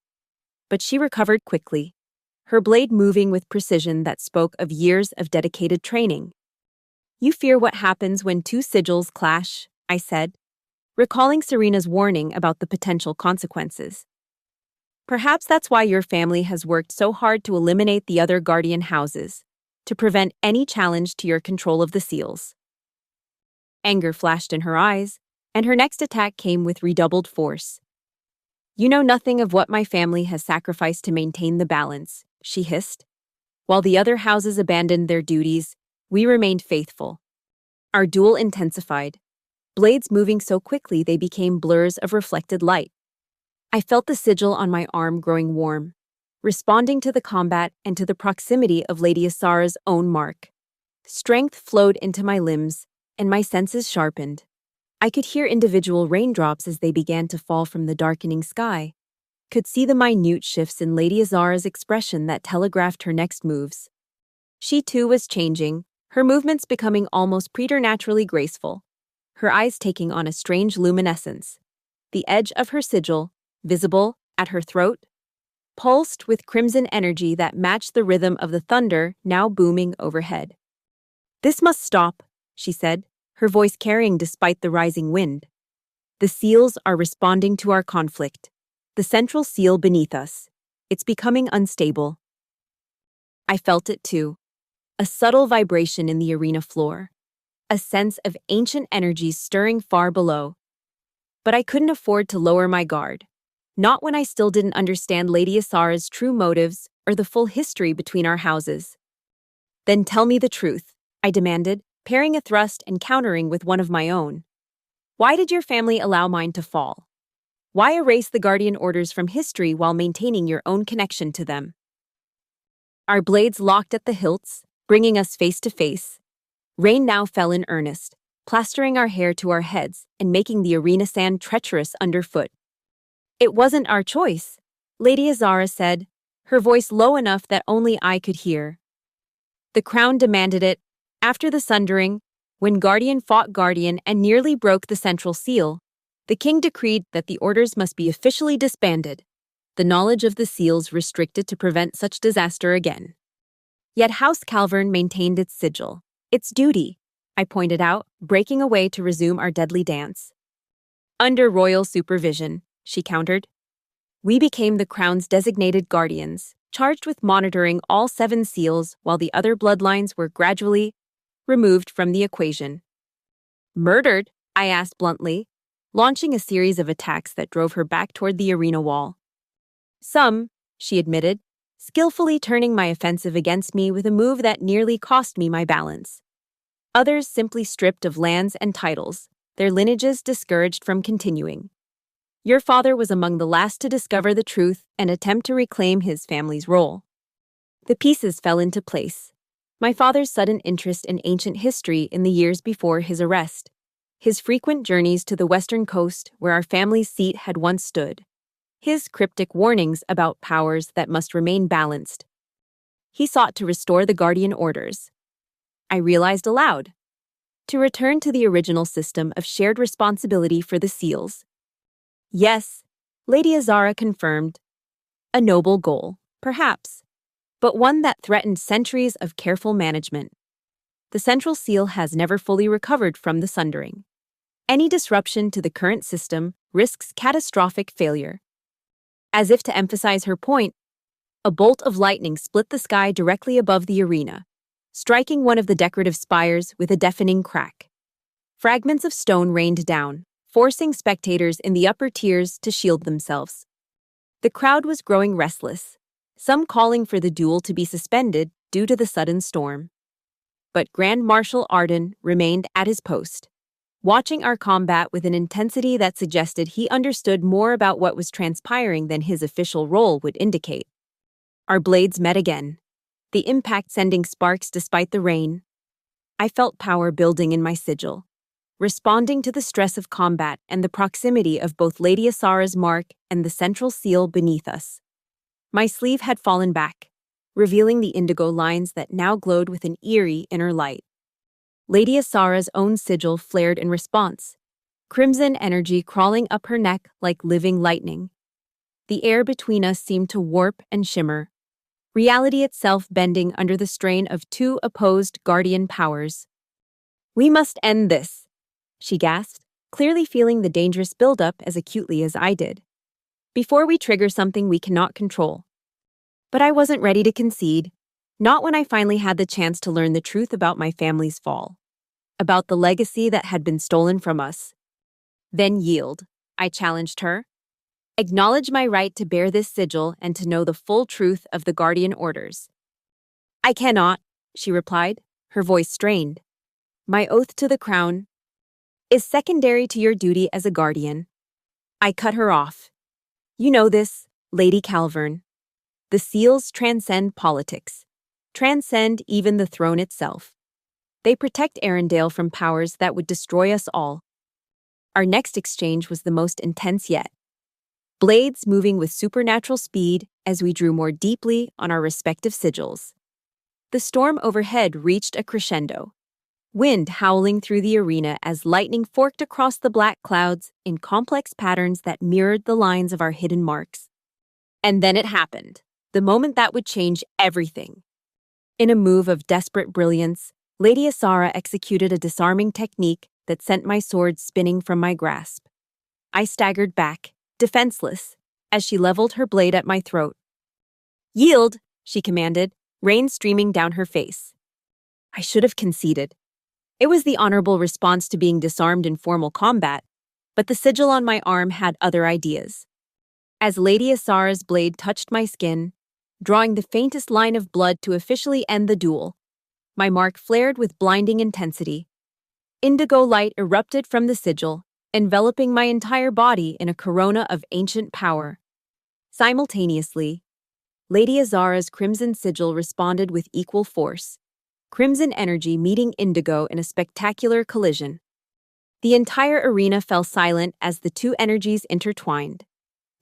But she recovered quickly, her blade moving with precision that spoke of years of dedicated training. "You fear what happens when two sigils clash," I said, recalling Serena's warning about the potential consequences. "Perhaps that's why your family has worked so hard to eliminate the other guardian houses, to prevent any challenge to your control of the seals." Anger flashed in her eyes, and her next attack came with redoubled force. "You know nothing of what my family has sacrificed to maintain the balance," she hissed. "While the other houses abandoned their duties, we remained faithful." Our duel intensified, blades moving so quickly they became blurs of reflected light. I felt the sigil on my arm growing warm, responding to the combat and to the proximity of Lady Asara's own mark. Strength flowed into my limbs, and my senses sharpened. I could hear individual raindrops as they began to fall from the darkening sky, could see the minute shifts in Lady Azara's expression that telegraphed her next moves. She too was changing, her movements becoming almost preternaturally graceful, her eyes taking on a strange luminescence. The edge of her sigil, visible at her throat, pulsed with crimson energy that matched the rhythm of the thunder now booming overhead. "This must stop," she said, her voice carrying despite the rising wind. "The seals are responding to our conflict. The central seal beneath us. It's becoming unstable." I felt it too. A subtle vibration in the arena floor. A sense of ancient energies stirring far below. But I couldn't afford to lower my guard. Not when I still didn't understand Lady Asara's true motives or the full history between our houses. "Then tell me the truth," I demanded, parrying a thrust and countering with one of my own. "Why did your family allow mine to fall? Why erase the guardian orders from history while maintaining your own connection to them?" Our blades locked at the hilts, bringing us face to face. Rain now fell in earnest, plastering our hair to our heads and making the arena sand treacherous underfoot. "It wasn't our choice," Lady Azara said, her voice low enough that only I could hear. "The crown demanded it. After the sundering, when Guardian fought Guardian and nearly broke the central seal, the king decreed that the orders must be officially disbanded, the knowledge of the seals restricted to prevent such disaster again. Yet House Calvern maintained its sigil, its duty," I pointed out, breaking away to resume our deadly dance. "Under royal supervision," she countered. We became the crown's designated guardians, charged with monitoring all 7 seals while the other bloodlines were gradually removed from the equation. Murdered? I asked bluntly, launching a series of attacks that drove her back toward the arena wall. Some, she admitted, skillfully turning my offensive against me with a move that nearly cost me my balance. Others simply stripped of lands and titles, their lineages discouraged from continuing. Your father was among the last to discover the truth and attempt to reclaim his family's role. The pieces fell into place. My father's sudden interest in ancient history in the years before his arrest. His frequent journeys to the western coast where our family's seat had once stood. His cryptic warnings about powers that must remain balanced. He sought to restore the guardian orders. I realized aloud. To return to the original system of shared responsibility for the seals. Yes, Lady Azara confirmed. A noble goal, perhaps, but one that threatened centuries of careful management. The central seal has never fully recovered from the sundering. Any disruption to the current system risks catastrophic failure. As if to emphasize her point, a bolt of lightning split the sky directly above the arena, striking one of the decorative spires with a deafening crack. Fragments of stone rained down, forcing spectators in the upper tiers to shield themselves. The crowd was growing restless, some calling for the duel to be suspended due to the sudden storm. But Grand Marshal Arden remained at his post, watching our combat with an intensity that suggested he understood more about what was transpiring than his official role would indicate. Our blades met again, the impact sending sparks despite the rain. I felt power building in my sigil, responding to the stress of combat and the proximity of both Lady Asara's mark and the central seal beneath us. My sleeve had fallen back, revealing the indigo lines that now glowed with an eerie inner light. Lady Asara's own sigil flared in response, crimson energy crawling up her neck like living lightning. The air between us seemed to warp and shimmer, reality itself bending under the strain of 2 opposed guardian powers. "We must end this," she gasped, clearly feeling the dangerous buildup as acutely as I did. "Before we trigger something we cannot control." But I wasn't ready to concede, not when I finally had the chance to learn the truth about my family's fall, about the legacy that had been stolen from us. "Then yield," I challenged her. "Acknowledge my right to bear this sigil and to know the full truth of the guardian orders." "I cannot," she replied, her voice strained. "My oath to the crown is secondary to your duty as a guardian." I cut her off. "You know this, Lady Calvern. The seals transcend politics, transcend even the throne itself. They protect Arendelle from powers that would destroy us all." Our next exchange was the most intense yet. Blades moving with supernatural speed as we drew more deeply on our respective sigils. The storm overhead reached a crescendo, wind howling through the arena as lightning forked across the black clouds in complex patterns that mirrored the lines of our hidden marks. And then it happened, the moment that would change everything. In a move of desperate brilliance, Lady Asara executed a disarming technique that sent my sword spinning from my grasp. I staggered back, defenseless, as she leveled her blade at my throat. "Yield," she commanded, rain streaming down her face. I should have conceded. It was the honorable response to being disarmed in formal combat, but the sigil on my arm had other ideas. As Lady Asara's blade touched my skin, drawing the faintest line of blood to officially end the duel, my mark flared with blinding intensity. Indigo light erupted from the sigil, enveloping my entire body in a corona of ancient power. Simultaneously, Lady Azara's crimson sigil responded with equal force, crimson energy meeting indigo in a spectacular collision. The entire arena fell silent as the 2 energies intertwined,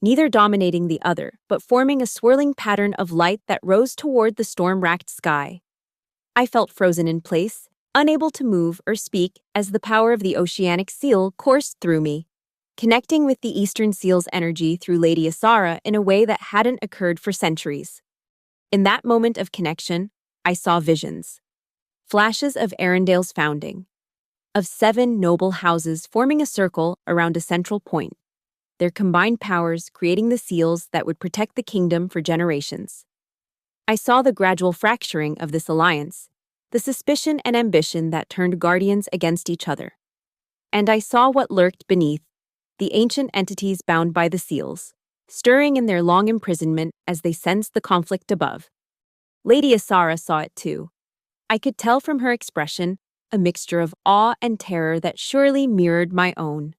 neither dominating the other, but forming a swirling pattern of light that rose toward the storm-racked sky. I felt frozen in place, unable to move or speak as the power of the oceanic seal coursed through me, connecting with the eastern seal's energy through Lady Asara in a way that hadn't occurred for centuries. In that moment of connection, I saw visions. Flashes of Arendelle's founding, of 7 noble houses forming a circle around a central point, their combined powers creating the seals that would protect the kingdom for generations. I saw the gradual fracturing of this alliance, the suspicion and ambition that turned guardians against each other. And I saw what lurked beneath, the ancient entities bound by the seals, stirring in their long imprisonment as they sensed the conflict above. Lady Asara saw it too. I could tell from her expression a mixture of awe and terror that surely mirrored my own.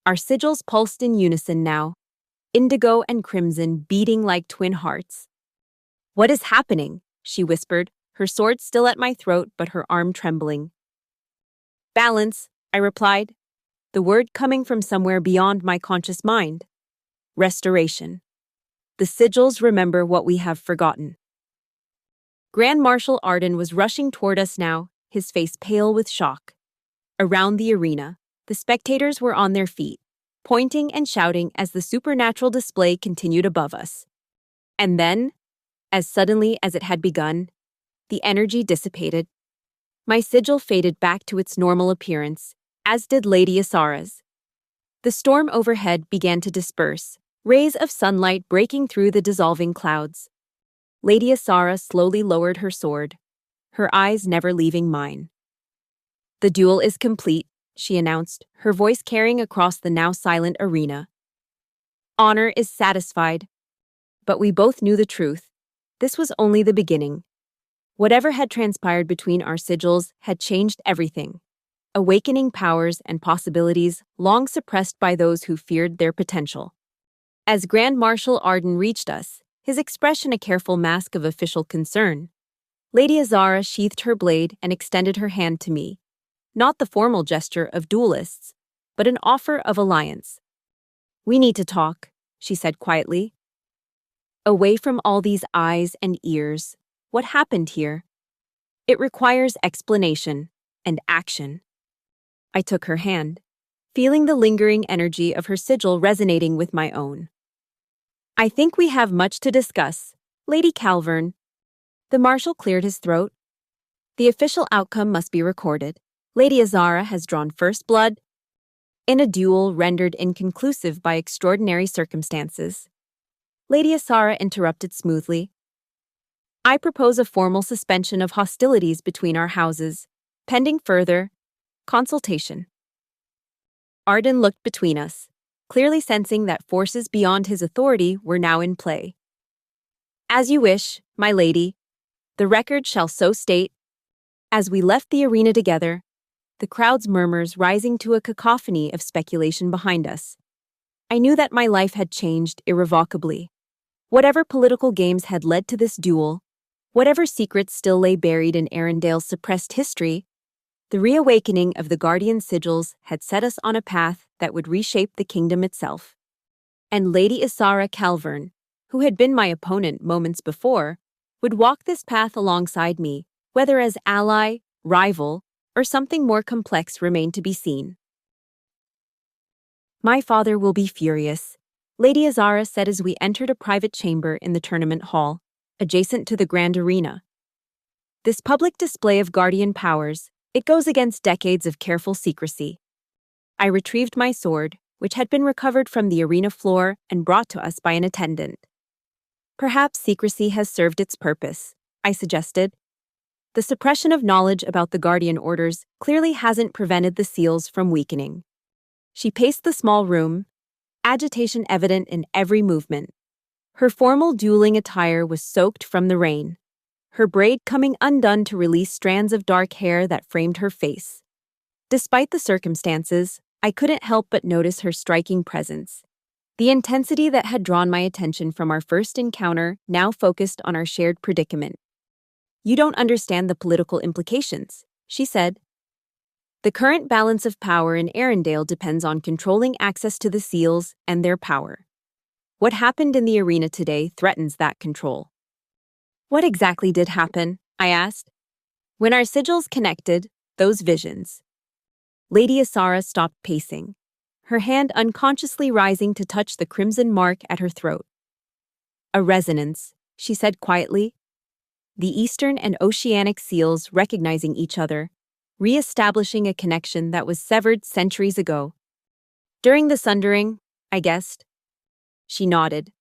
Our sigils pulsed in unison now, indigo and crimson beating like twin hearts. "What is happening?" she whispered, her sword still at my throat but her arm trembling. "Balance," I replied, the word coming from somewhere beyond my conscious mind. "Restoration. The sigils remember what we have forgotten." Grand Marshal Arden was rushing toward us now, his face pale with shock. Around the arena, the spectators were on their feet, pointing and shouting as the supernatural display continued above us. And then, as suddenly as it had begun, the energy dissipated. My sigil faded back to its normal appearance, as did Lady Asara's. The storm overhead began to disperse, rays of sunlight breaking through the dissolving clouds. Lady Asara slowly lowered her sword, her eyes never leaving mine. "The duel is complete," she announced, her voice carrying across the now silent arena. "Honor is satisfied." But we both knew the truth. This was only the beginning. Whatever had transpired between our sigils had changed everything, awakening powers and possibilities long suppressed by those who feared their potential. As Grand Marshal Arden reached us, his expression a careful mask of official concern, Lady Azara sheathed her blade and extended her hand to me, not the formal gesture of duelists, but an offer of alliance. "We need to talk," she said quietly. "Away from all these eyes and ears, what happened here? It requires explanation and action." I took her hand, feeling the lingering energy of her sigil resonating with my own. "I think we have much to discuss, Lady Calvern." The Marshal cleared his throat. "The official outcome must be recorded. Lady Azara has drawn first blood in a duel rendered inconclusive by extraordinary circumstances." Lady Asara interrupted smoothly. "I propose a formal suspension of hostilities between our houses, pending further consultation." Arden looked between us, clearly sensing that forces beyond his authority were now in play. "As you wish, my lady. The record shall so state." As we left the arena together, the crowd's murmurs rising to a cacophony of speculation behind us, I knew that my life had changed irrevocably. Whatever political games had led to this duel, whatever secrets still lay buried in Arendale's suppressed history, the reawakening of the Guardian sigils had set us on a path that would reshape the kingdom itself. And Lady Isara Calvern, who had been my opponent moments before, would walk this path alongside me, whether as ally, rival, or something more complex remained to be seen. "My father will be furious," Lady Azara said as we entered a private chamber in the tournament hall, adjacent to the grand arena. "This public display of guardian powers, it goes against decades of careful secrecy." I retrieved my sword, which had been recovered from the arena floor and brought to us by an attendant. "Perhaps secrecy has served its purpose," I suggested. "The suppression of knowledge about the Guardian Orders clearly hasn't prevented the seals from weakening." She paced the small room, agitation evident in every movement. Her formal dueling attire was soaked from the rain, her braid coming undone to release strands of dark hair that framed her face. Despite the circumstances, I couldn't help but notice her striking presence. The intensity that had drawn my attention from our first encounter now focused on our shared predicament. "You don't understand the political implications," she said. "The current balance of power in Arendale depends on controlling access to the seals and their power. What happened in the arena today threatens that control." "What exactly did happen?" I asked. "When our sigils connected, those visions." Lady Asara stopped pacing, her hand unconsciously rising to touch the crimson mark at her throat. "A resonance," she said quietly. "The Eastern and Oceanic seals recognizing each other, re-establishing a connection that was severed centuries ago. During the sundering, I guessed. She nodded.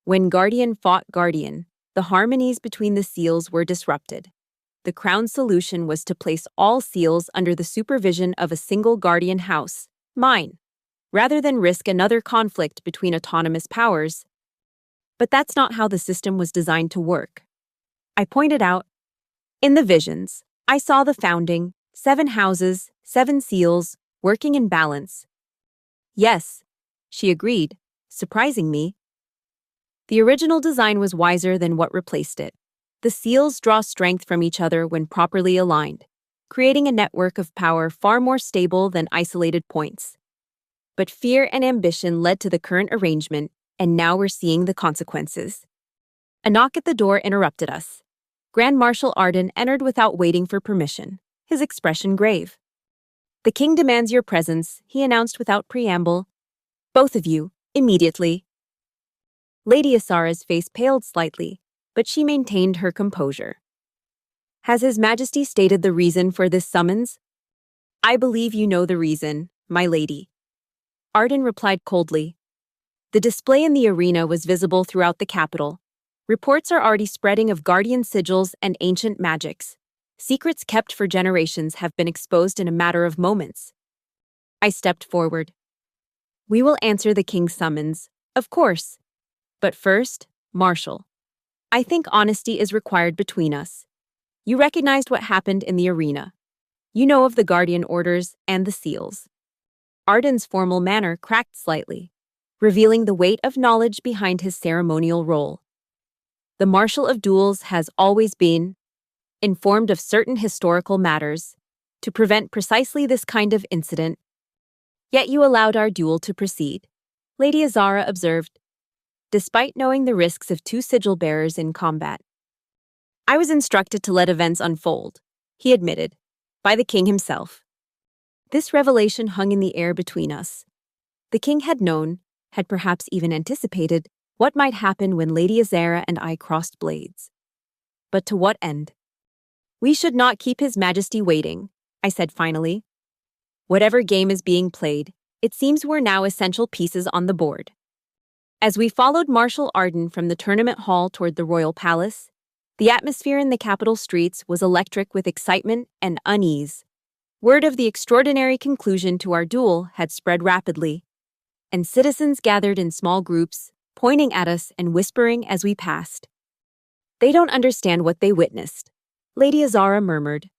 When Guardian fought Guardian, the harmonies between the seals were disrupted. The Crown's solution was to place all seals under the supervision of a single Guardian house, mine, rather than risk another conflict between autonomous powers. But that's not how the system was designed to work. I pointed out, in the visions, I saw the founding, 7 houses, 7 seals, working in balance. Yes, she agreed, surprising me. The original design was wiser than what replaced it. The seals draw strength from each other when properly aligned, creating a network of power far more stable than isolated points. But fear and ambition led to the current arrangement, and now we're seeing the consequences. A knock at the door interrupted us. Grand Marshal Arden entered without waiting for permission, his expression grave. "The king demands your presence," he announced without preamble. "Both of you, immediately." Lady Asara's face paled slightly, but she maintained her composure. "Has His Majesty stated the reason for this summons?" "I believe you know the reason, my lady." Arden replied coldly. The display in the arena was visible throughout the capital. Reports are already spreading of guardian sigils and ancient magics. Secrets kept for generations have been exposed in a matter of moments. I stepped forward. "We will answer the king's summons, of course. But first, Marshal, I think honesty is required between us. You recognized what happened in the arena. You know of the guardian orders and the seals." Arden's formal manner cracked slightly, revealing the weight of knowledge behind his ceremonial role. "The Marshal of Duels has always been informed of certain historical matters to prevent precisely this kind of incident. Yet you allowed our duel to proceed," Lady Azara observed, "despite knowing the risks of 2 sigil bearers in combat." "I was instructed to let events unfold," he admitted, "by the king himself." This revelation hung in the air between us. The king had known, had perhaps even anticipated, what might happen when Lady Azara and I crossed blades. But to what end? "We should not keep His Majesty waiting," I said finally. "Whatever game is being played, it seems we're now essential pieces on the board." As we followed Marshal Arden from the tournament hall toward the royal palace, the atmosphere in the capital streets was electric with excitement and unease. Word of the extraordinary conclusion to our duel had spread rapidly, and citizens gathered in small groups, pointing at us and whispering as we passed. "They don't understand what they witnessed," Lady Azara murmured,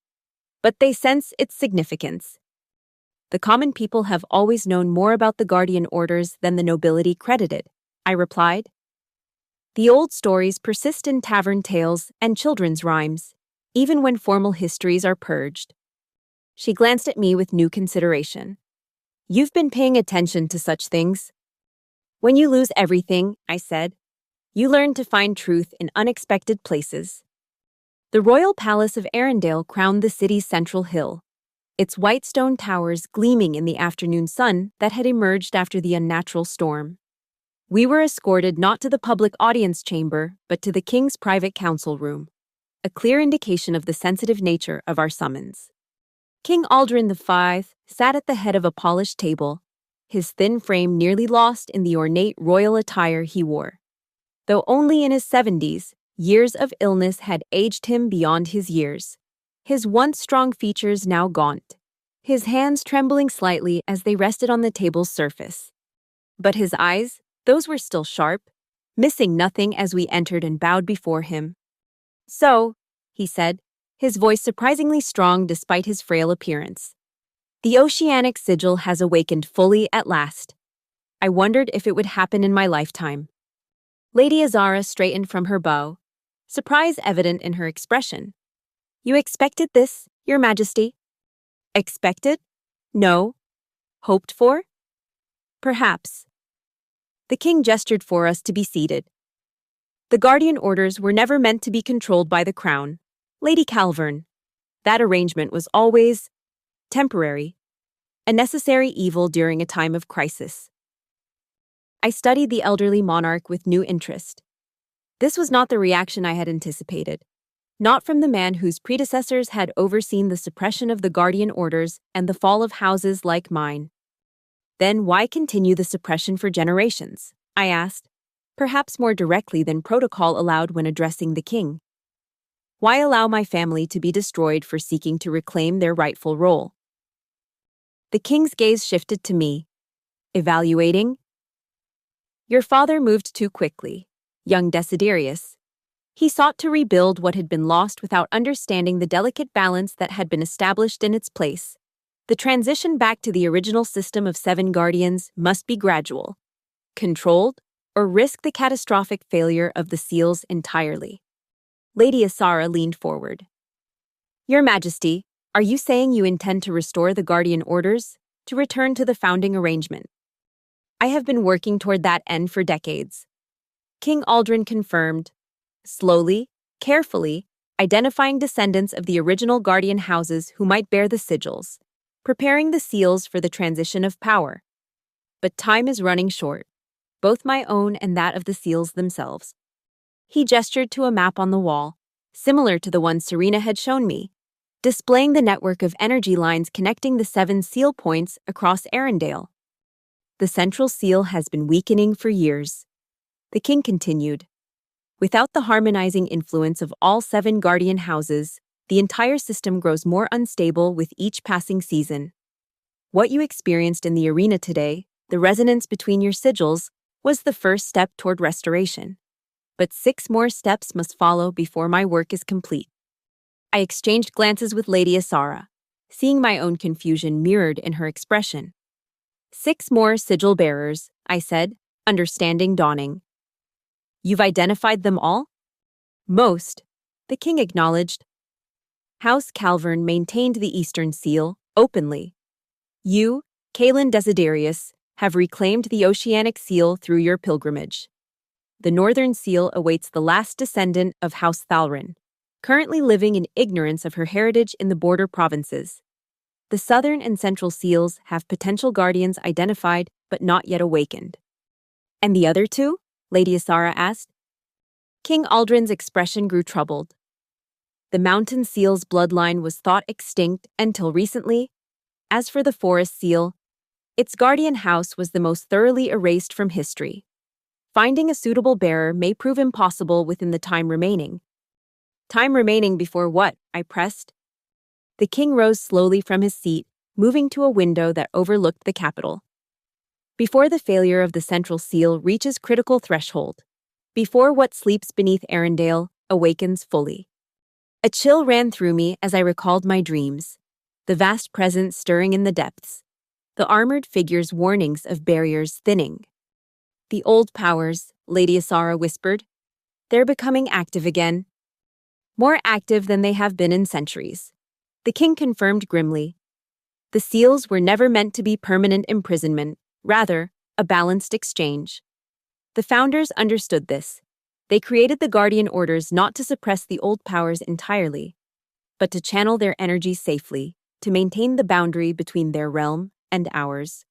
"but they sense its significance." "The common people have always known more about the guardian orders than the nobility credited," I replied. "The old stories persist in tavern tales and children's rhymes, even when formal histories are purged." She glanced at me with new consideration. "You've been paying attention to such things." "When you lose everything," I said, "you learn to find truth in unexpected places." The royal palace of Arendelle crowned the city's central hill, its white stone towers gleaming in the afternoon sun that had emerged after the unnatural storm. We were escorted not to the public audience chamber, but to the king's private council room, a clear indication of the sensitive nature of our summons. King Aldrin V sat at the head of a polished table, his thin frame nearly lost in the ornate royal attire he wore. Though only in his 70s, years of illness had aged him beyond his years. His once strong features now gaunt, his hands trembling slightly as they rested on the table's surface. But his eyes, those were still sharp, missing nothing as we entered and bowed before him. "So," he said, his voice surprisingly strong despite his frail appearance, "the oceanic sigil has awakened fully at last. I wondered if it would happen in my lifetime." Lady Azara straightened from her bow, surprise evident in her expression. "You expected this, Your Majesty?" "Expected? No. Hoped for? Perhaps." The king gestured for us to be seated. "The guardian orders were never meant to be controlled by the crown, Lady Calvern. That arrangement was always temporary, a necessary evil during a time of crisis." I studied the elderly monarch with new interest. This was not the reaction I had anticipated, not from the man whose predecessors had overseen the suppression of the guardian orders and the fall of houses like mine. Then why continue the suppression for generations? I asked, perhaps more directly than protocol allowed when addressing the king. Why allow my family to be destroyed for seeking to reclaim their rightful role? The king's gaze shifted to me, evaluating. Your father moved too quickly, young Desiderius. He sought to rebuild what had been lost without understanding the delicate balance that had been established in its place. The transition back to the original system of 7 guardians must be gradual, controlled, or risk the catastrophic failure of the seals entirely. Lady Asara leaned forward. Your Majesty, are you saying you intend to restore the Guardian Orders, to return to the founding arrangement? I have been working toward that end for decades. King Aldrin confirmed, slowly, carefully, identifying descendants of the original Guardian houses who might bear the sigils, preparing the seals for the transition of power. But time is running short, both my own and that of the seals themselves. He gestured to a map on the wall, similar to the one Serena had shown me, displaying the network of energy lines connecting the 7 seal points across Arendelle. The central seal has been weakening for years. The king continued. Without the harmonizing influence of all 7 guardian houses, the entire system grows more unstable with each passing season. What you experienced in the arena today, the resonance between your sigils, was the first step toward restoration. But 6 more steps must follow before my work is complete. I exchanged glances with Lady Asara, seeing my own confusion mirrored in her expression. 6 more sigil bearers, I said, understanding dawning. You've identified them all? Most, the king acknowledged. House Calvern maintained the Eastern Seal, openly. You, Kaelin Desiderius, have reclaimed the Oceanic Seal through your pilgrimage. The Northern Seal awaits the last descendant of House Thalrin, currently living in ignorance of her heritage in the border provinces. The Southern and Central Seals have potential guardians identified but not yet awakened. And the other 2? Lady Asara asked. King Aldrin's expression grew troubled. The Mountain Seal's bloodline was thought extinct until recently. As for the Forest Seal, its guardian house was the most thoroughly erased from history. Finding a suitable bearer may prove impossible within the time remaining. Time remaining before what? I pressed. The king rose slowly from his seat, moving to a window that overlooked the capital. Before the failure of the Central Seal reaches critical threshold. Before what sleeps beneath Arendelle awakens fully. A chill ran through me as I recalled my dreams, the vast presence stirring in the depths, the armored figures' warnings of barriers thinning. The old powers, Lady Asara whispered. They're becoming active again. More active than they have been in centuries. The king confirmed grimly. The seals were never meant to be permanent imprisonment, rather, a balanced exchange. The founders understood this. They created the Guardian Orders not to suppress the old powers entirely, but to channel their energy safely, to maintain the boundary between their realm and ours.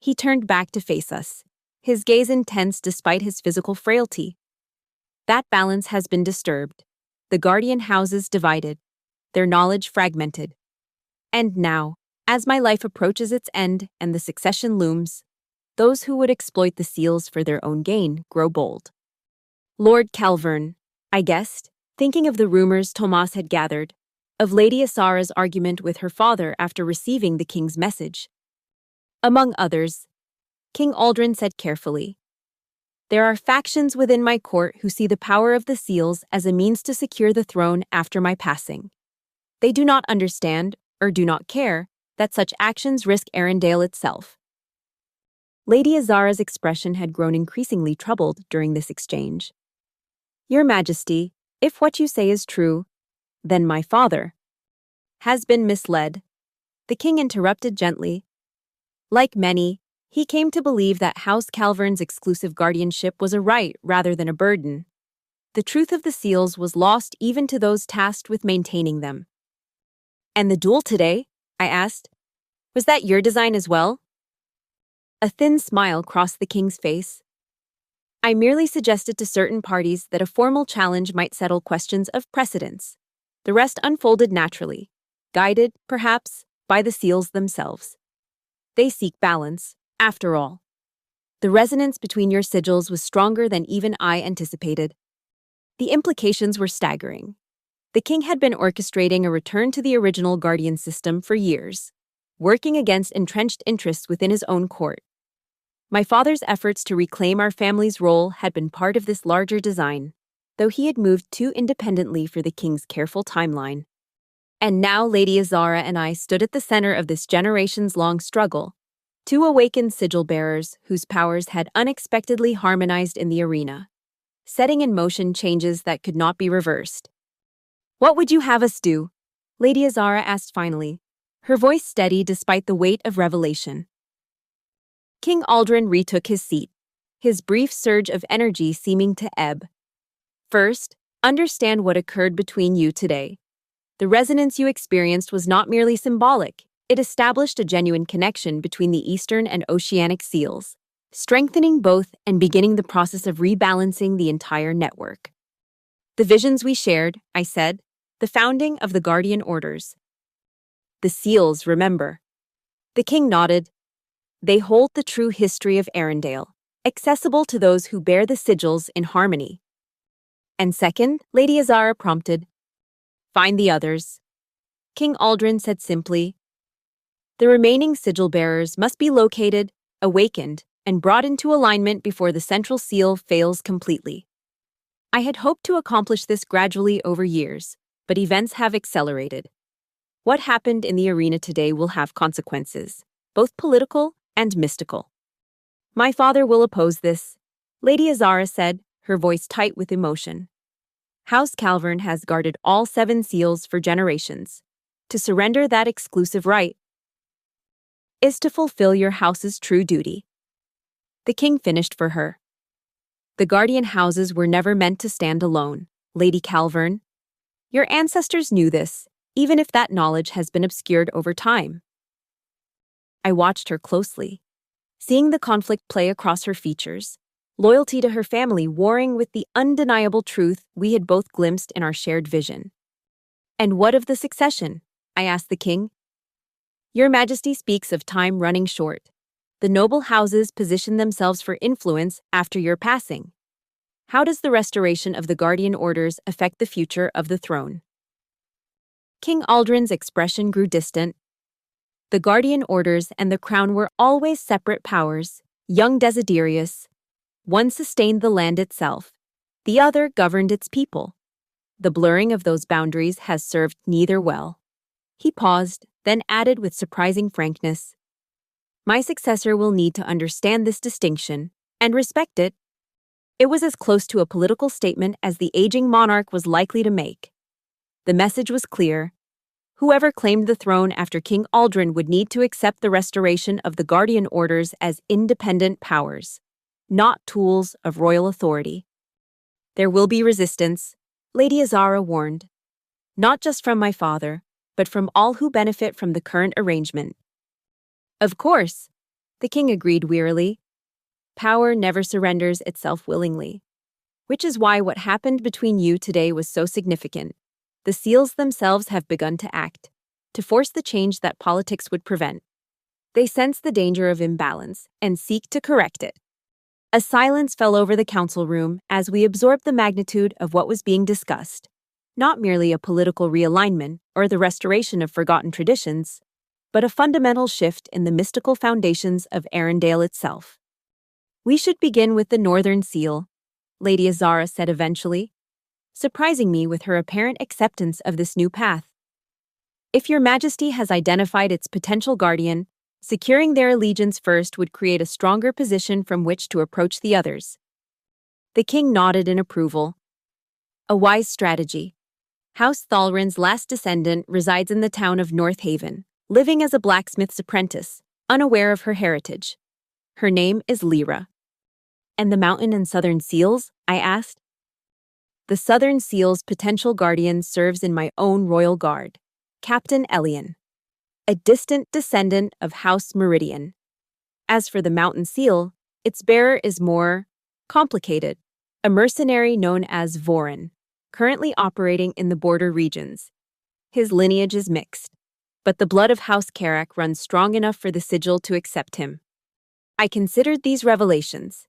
He turned back to face us, his gaze intense despite his physical frailty. That balance has been disturbed, the guardian houses divided, their knowledge fragmented. And now, as my life approaches its end and the succession looms, those who would exploit the seals for their own gain grow bold. Lord Calvern, I guessed, thinking of the rumors Tomas had gathered, of Lady Asara's argument with her father after receiving the king's message. Among others, King Aldrin said carefully, there are factions within my court who see the power of the seals as a means to secure the throne after my passing. They do not understand, or do not care, that such actions risk Arendelle itself. Lady Asara's expression had grown increasingly troubled during this exchange. Your Majesty, if what you say is true, then my father has been misled. The king interrupted gently. Like many, he came to believe that House Calvern's exclusive guardianship was a right rather than a burden. The truth of the seals was lost even to those tasked with maintaining them. And the duel today? I asked. Was that your design as well? A thin smile crossed the king's face. I merely suggested to certain parties that a formal challenge might settle questions of precedence. The rest unfolded naturally, guided, perhaps, by the seals themselves. They seek balance, After all, the resonance between your sigils was stronger than even I anticipated. The implications were staggering. The king had been orchestrating a return to the original guardian system for years, working against entrenched interests within his own court. My father's efforts to reclaim our family's role had been part of this larger design, though he had moved too independently for the king's careful timeline. And now Lady Azara and I stood at the center of this generations-long struggle, two awakened sigil-bearers whose powers had unexpectedly harmonized in the arena, setting in motion changes that could not be reversed. "What would you have us do?" Lady Azara asked finally, her voice steady despite the weight of revelation. King Aldrin retook his seat, his brief surge of energy seeming to ebb. "First, understand what occurred between you today. The resonance you experienced was not merely symbolic, it established a genuine connection between the Eastern and Oceanic seals, strengthening both and beginning the process of rebalancing the entire network. The visions we shared," I said, "the founding of the Guardian Orders. The seals, remember." The king nodded. "They hold the true history of Arendelle, accessible to those who bear the sigils in harmony." "And second," Lady Azara prompted. "Find the others." King Aldrin said simply, "The remaining sigil bearers must be located, awakened, and brought into alignment before the central seal fails completely." I had hoped to accomplish this gradually over years, but events have accelerated. What happened in the arena today will have consequences, both political and mystical. "My father will oppose this," Lady Azara said, her voice tight with emotion. "House Calvern has guarded all 7 seals for generations. To surrender that exclusive right is to fulfill your house's true duty." The king finished for her. "The guardian houses were never meant to stand alone, Lady Calvern. Your ancestors knew this, even if that knowledge has been obscured over time." I watched her closely, seeing the conflict play across her features, loyalty to her family warring with the undeniable truth we had both glimpsed in our shared vision. "And what of the succession?" I asked the king. "Your Majesty speaks of time running short. The noble houses position themselves for influence after your passing. How does the restoration of the Guardian Orders affect the future of the throne?" King Aldrin's expression grew distant. "The Guardian Orders and the crown were always separate powers, young Desiderius. One sustained the land itself, the other governed its people. The blurring of those boundaries has served neither well." He paused, then added with surprising frankness, "My successor will need to understand this distinction and respect it." It was as close to a political statement as the aging monarch was likely to make. The message was clear. Whoever claimed the throne after King Aldrin would need to accept the restoration of the Guardian Orders as independent powers, not tools of royal authority. "There will be resistance," Lady Azara warned. "Not just from my father, but from all who benefit from the current arrangement." "Of course," the king agreed wearily. "Power never surrenders itself willingly. Which is why what happened between you today was so significant. The seals themselves have begun to act, to force the change that politics would prevent. They sense the danger of imbalance and seek to correct it." A silence fell over the council room as we absorbed the magnitude of what was being discussed. Not merely a political realignment or the restoration of forgotten traditions, but a fundamental shift in the mystical foundations of Arendelle itself. "We should begin with the Northern Seal," Lady Azara said eventually, surprising me with her apparent acceptance of this new path. "If your Majesty has identified its potential guardian, securing their allegiance first would create a stronger position from which to approach the others." The king nodded in approval. "A wise strategy. House Thalrin's last descendant resides in the town of North Haven, living as a blacksmith's apprentice, unaware of her heritage. Her name is Lyra." "And the Mountain and Southern Seals?" I asked. "The Southern Seal's potential guardian serves in my own royal guard, Captain Elian, a distant descendant of House Meridian. As for the Mountain Seal, its bearer is more complicated, a mercenary known as Vorin, currently operating in the border regions. His lineage is mixed, but the blood of House Karak runs strong enough for the sigil to accept him." I considered these revelations.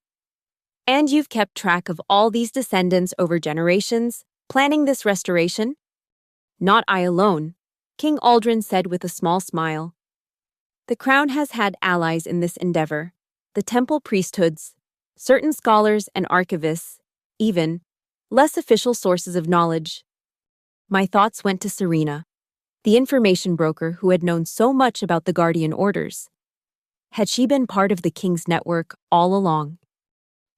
And you've kept track of all these descendants over generations, planning this restoration? Not I alone, King Aldrin said with a small smile. The crown has had allies in this endeavor, the temple priesthoods, certain scholars and archivists, even less official sources of knowledge. My thoughts went to Serena, the information broker who had known so much about the Guardian orders. Had she been part of the king's network all along?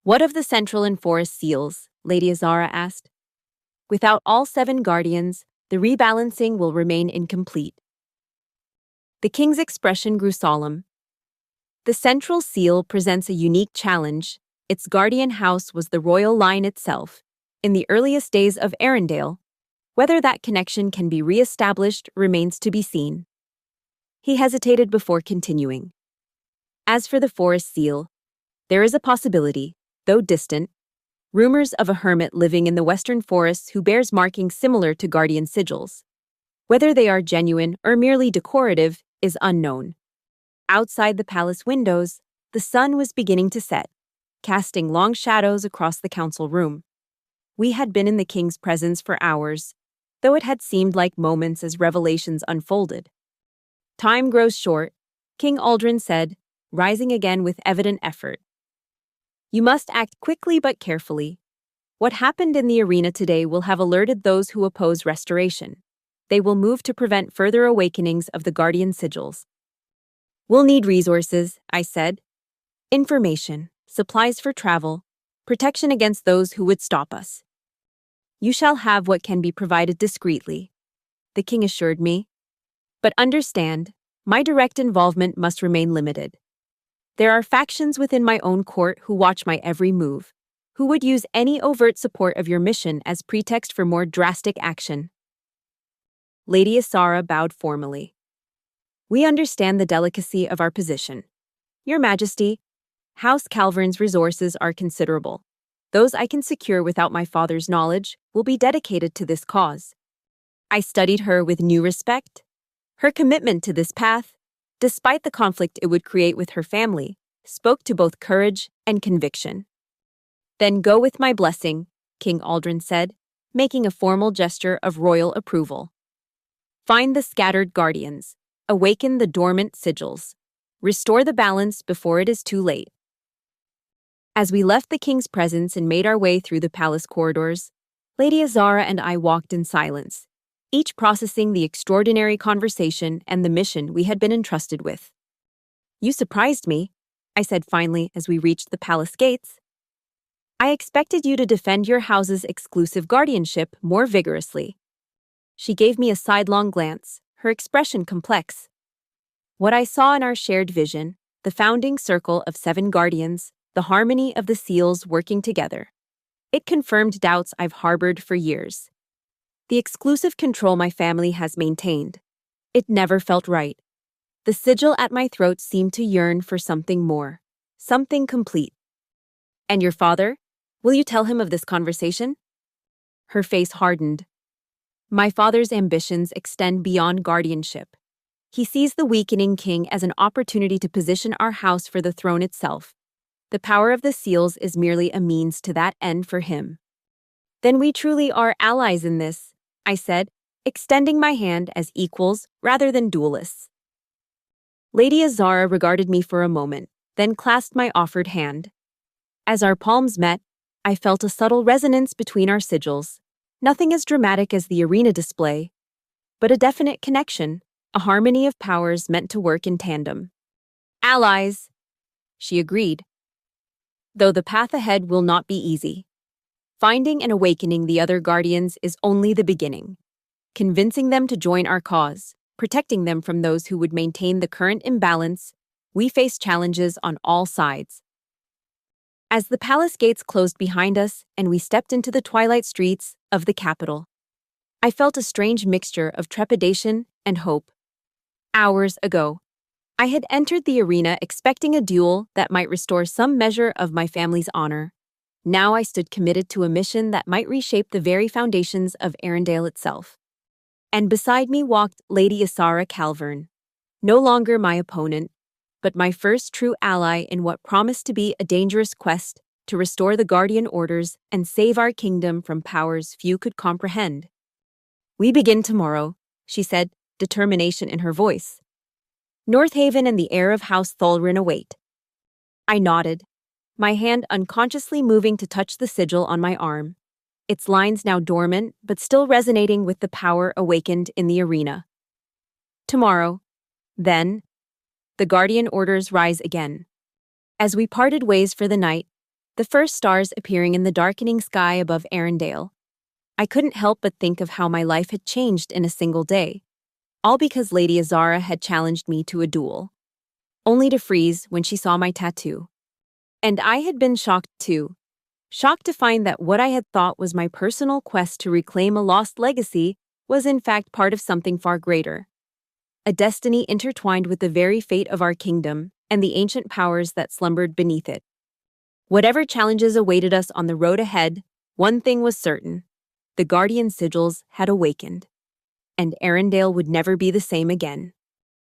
What of the Central and Forest Seals? Lady Azara asked. Without all 7 guardians, the rebalancing will remain incomplete. The king's expression grew solemn. The Central Seal presents a unique challenge. Its guardian house was the royal line itself, in the earliest days of Arendelle. Whether that connection can be re-established remains to be seen. He hesitated before continuing. As for the Forest Seal, there is a possibility, though distant. Rumors of a hermit living in the western forests who bears markings similar to guardian sigils. Whether they are genuine or merely decorative is unknown. Outside the palace windows, the sun was beginning to set, casting long shadows across the council room. We had been in the king's presence for hours, though it had seemed like moments as revelations unfolded. Time grows short, King Aldrin said, rising again with evident effort. You must act quickly but carefully. What happened in the arena today will have alerted those who oppose restoration. They will move to prevent further awakenings of the guardian sigils. We'll need resources, I said. Information, supplies for travel, protection against those who would stop us. You shall have what can be provided discreetly, the king assured me. But understand, my direct involvement must remain limited. There are factions within my own court who watch my every move, who would use any overt support of your mission as pretext for more drastic action. Lady Asara bowed formally. We understand the delicacy of our position. Your Majesty, House Calvern's resources are considerable. Those I can secure without my father's knowledge will be dedicated to this cause. I studied her with new respect. Her commitment to this path, despite the conflict it would create with her family, spoke to both courage and conviction. Then go with my blessing, King Aldrin said, making a formal gesture of royal approval. Find the scattered guardians, awaken the dormant sigils, restore the balance before it is too late. As we left the king's presence and made our way through the palace corridors, Lady Azara and I walked in silence, each processing the extraordinary conversation and the mission we had been entrusted with. You surprised me, I said finally as we reached the palace gates. I expected you to defend your house's exclusive guardianship more vigorously. She gave me a sidelong glance, her expression complex. What I saw in our shared vision, the founding circle of 7 guardians, the harmony of the seals working together. It confirmed doubts I've harbored for years. The exclusive control my family has maintained. It never felt right. The sigil at my throat seemed to yearn for something more, something complete. And your father? Will you tell him of this conversation? Her face hardened. My father's ambitions extend beyond guardianship. He sees the weakening king as an opportunity to position our house for the throne itself. The power of the seals is merely a means to that end for him. Then we truly are allies in this, I said, extending my hand as equals rather than duelists. Lady Azara regarded me for a moment, then clasped my offered hand. As our palms met, I felt a subtle resonance between our sigils. Nothing as dramatic as the arena display, but a definite connection, a harmony of powers meant to work in tandem. Allies, she agreed. Though the path ahead will not be easy. Finding and awakening the other guardians is only the beginning. Convincing them to join our cause, protecting them from those who would maintain the current imbalance, we face challenges on all sides. As the palace gates closed behind us and we stepped into the twilight streets of the capital, I felt a strange mixture of trepidation and hope. Hours ago, I had entered the arena expecting a duel that might restore some measure of my family's honor. Now I stood committed to a mission that might reshape the very foundations of Arendelle itself. And beside me walked Lady Asara Calvern, no longer my opponent, but my first true ally in what promised to be a dangerous quest to restore the Guardian Orders and save our kingdom from powers few could comprehend. "We begin tomorrow," she said, determination in her voice. "Northaven and the heir of House Thulrin await." I nodded, my hand unconsciously moving to touch the sigil on my arm, its lines now dormant but still resonating with the power awakened in the arena. Tomorrow, then, the Guardian Orders rise again. As we parted ways for the night, the first stars appearing in the darkening sky above Arendelle, I couldn't help but think of how my life had changed in a single day, all because Lady Azara had challenged me to a duel, only to freeze when she saw my tattoo. And I had been shocked too, shocked to find that what I had thought was my personal quest to reclaim a lost legacy was in fact part of something far greater, a destiny intertwined with the very fate of our kingdom and the ancient powers that slumbered beneath it. Whatever challenges awaited us on the road ahead, one thing was certain: the Guardian sigils had awakened, and Arendelle would never be the same again.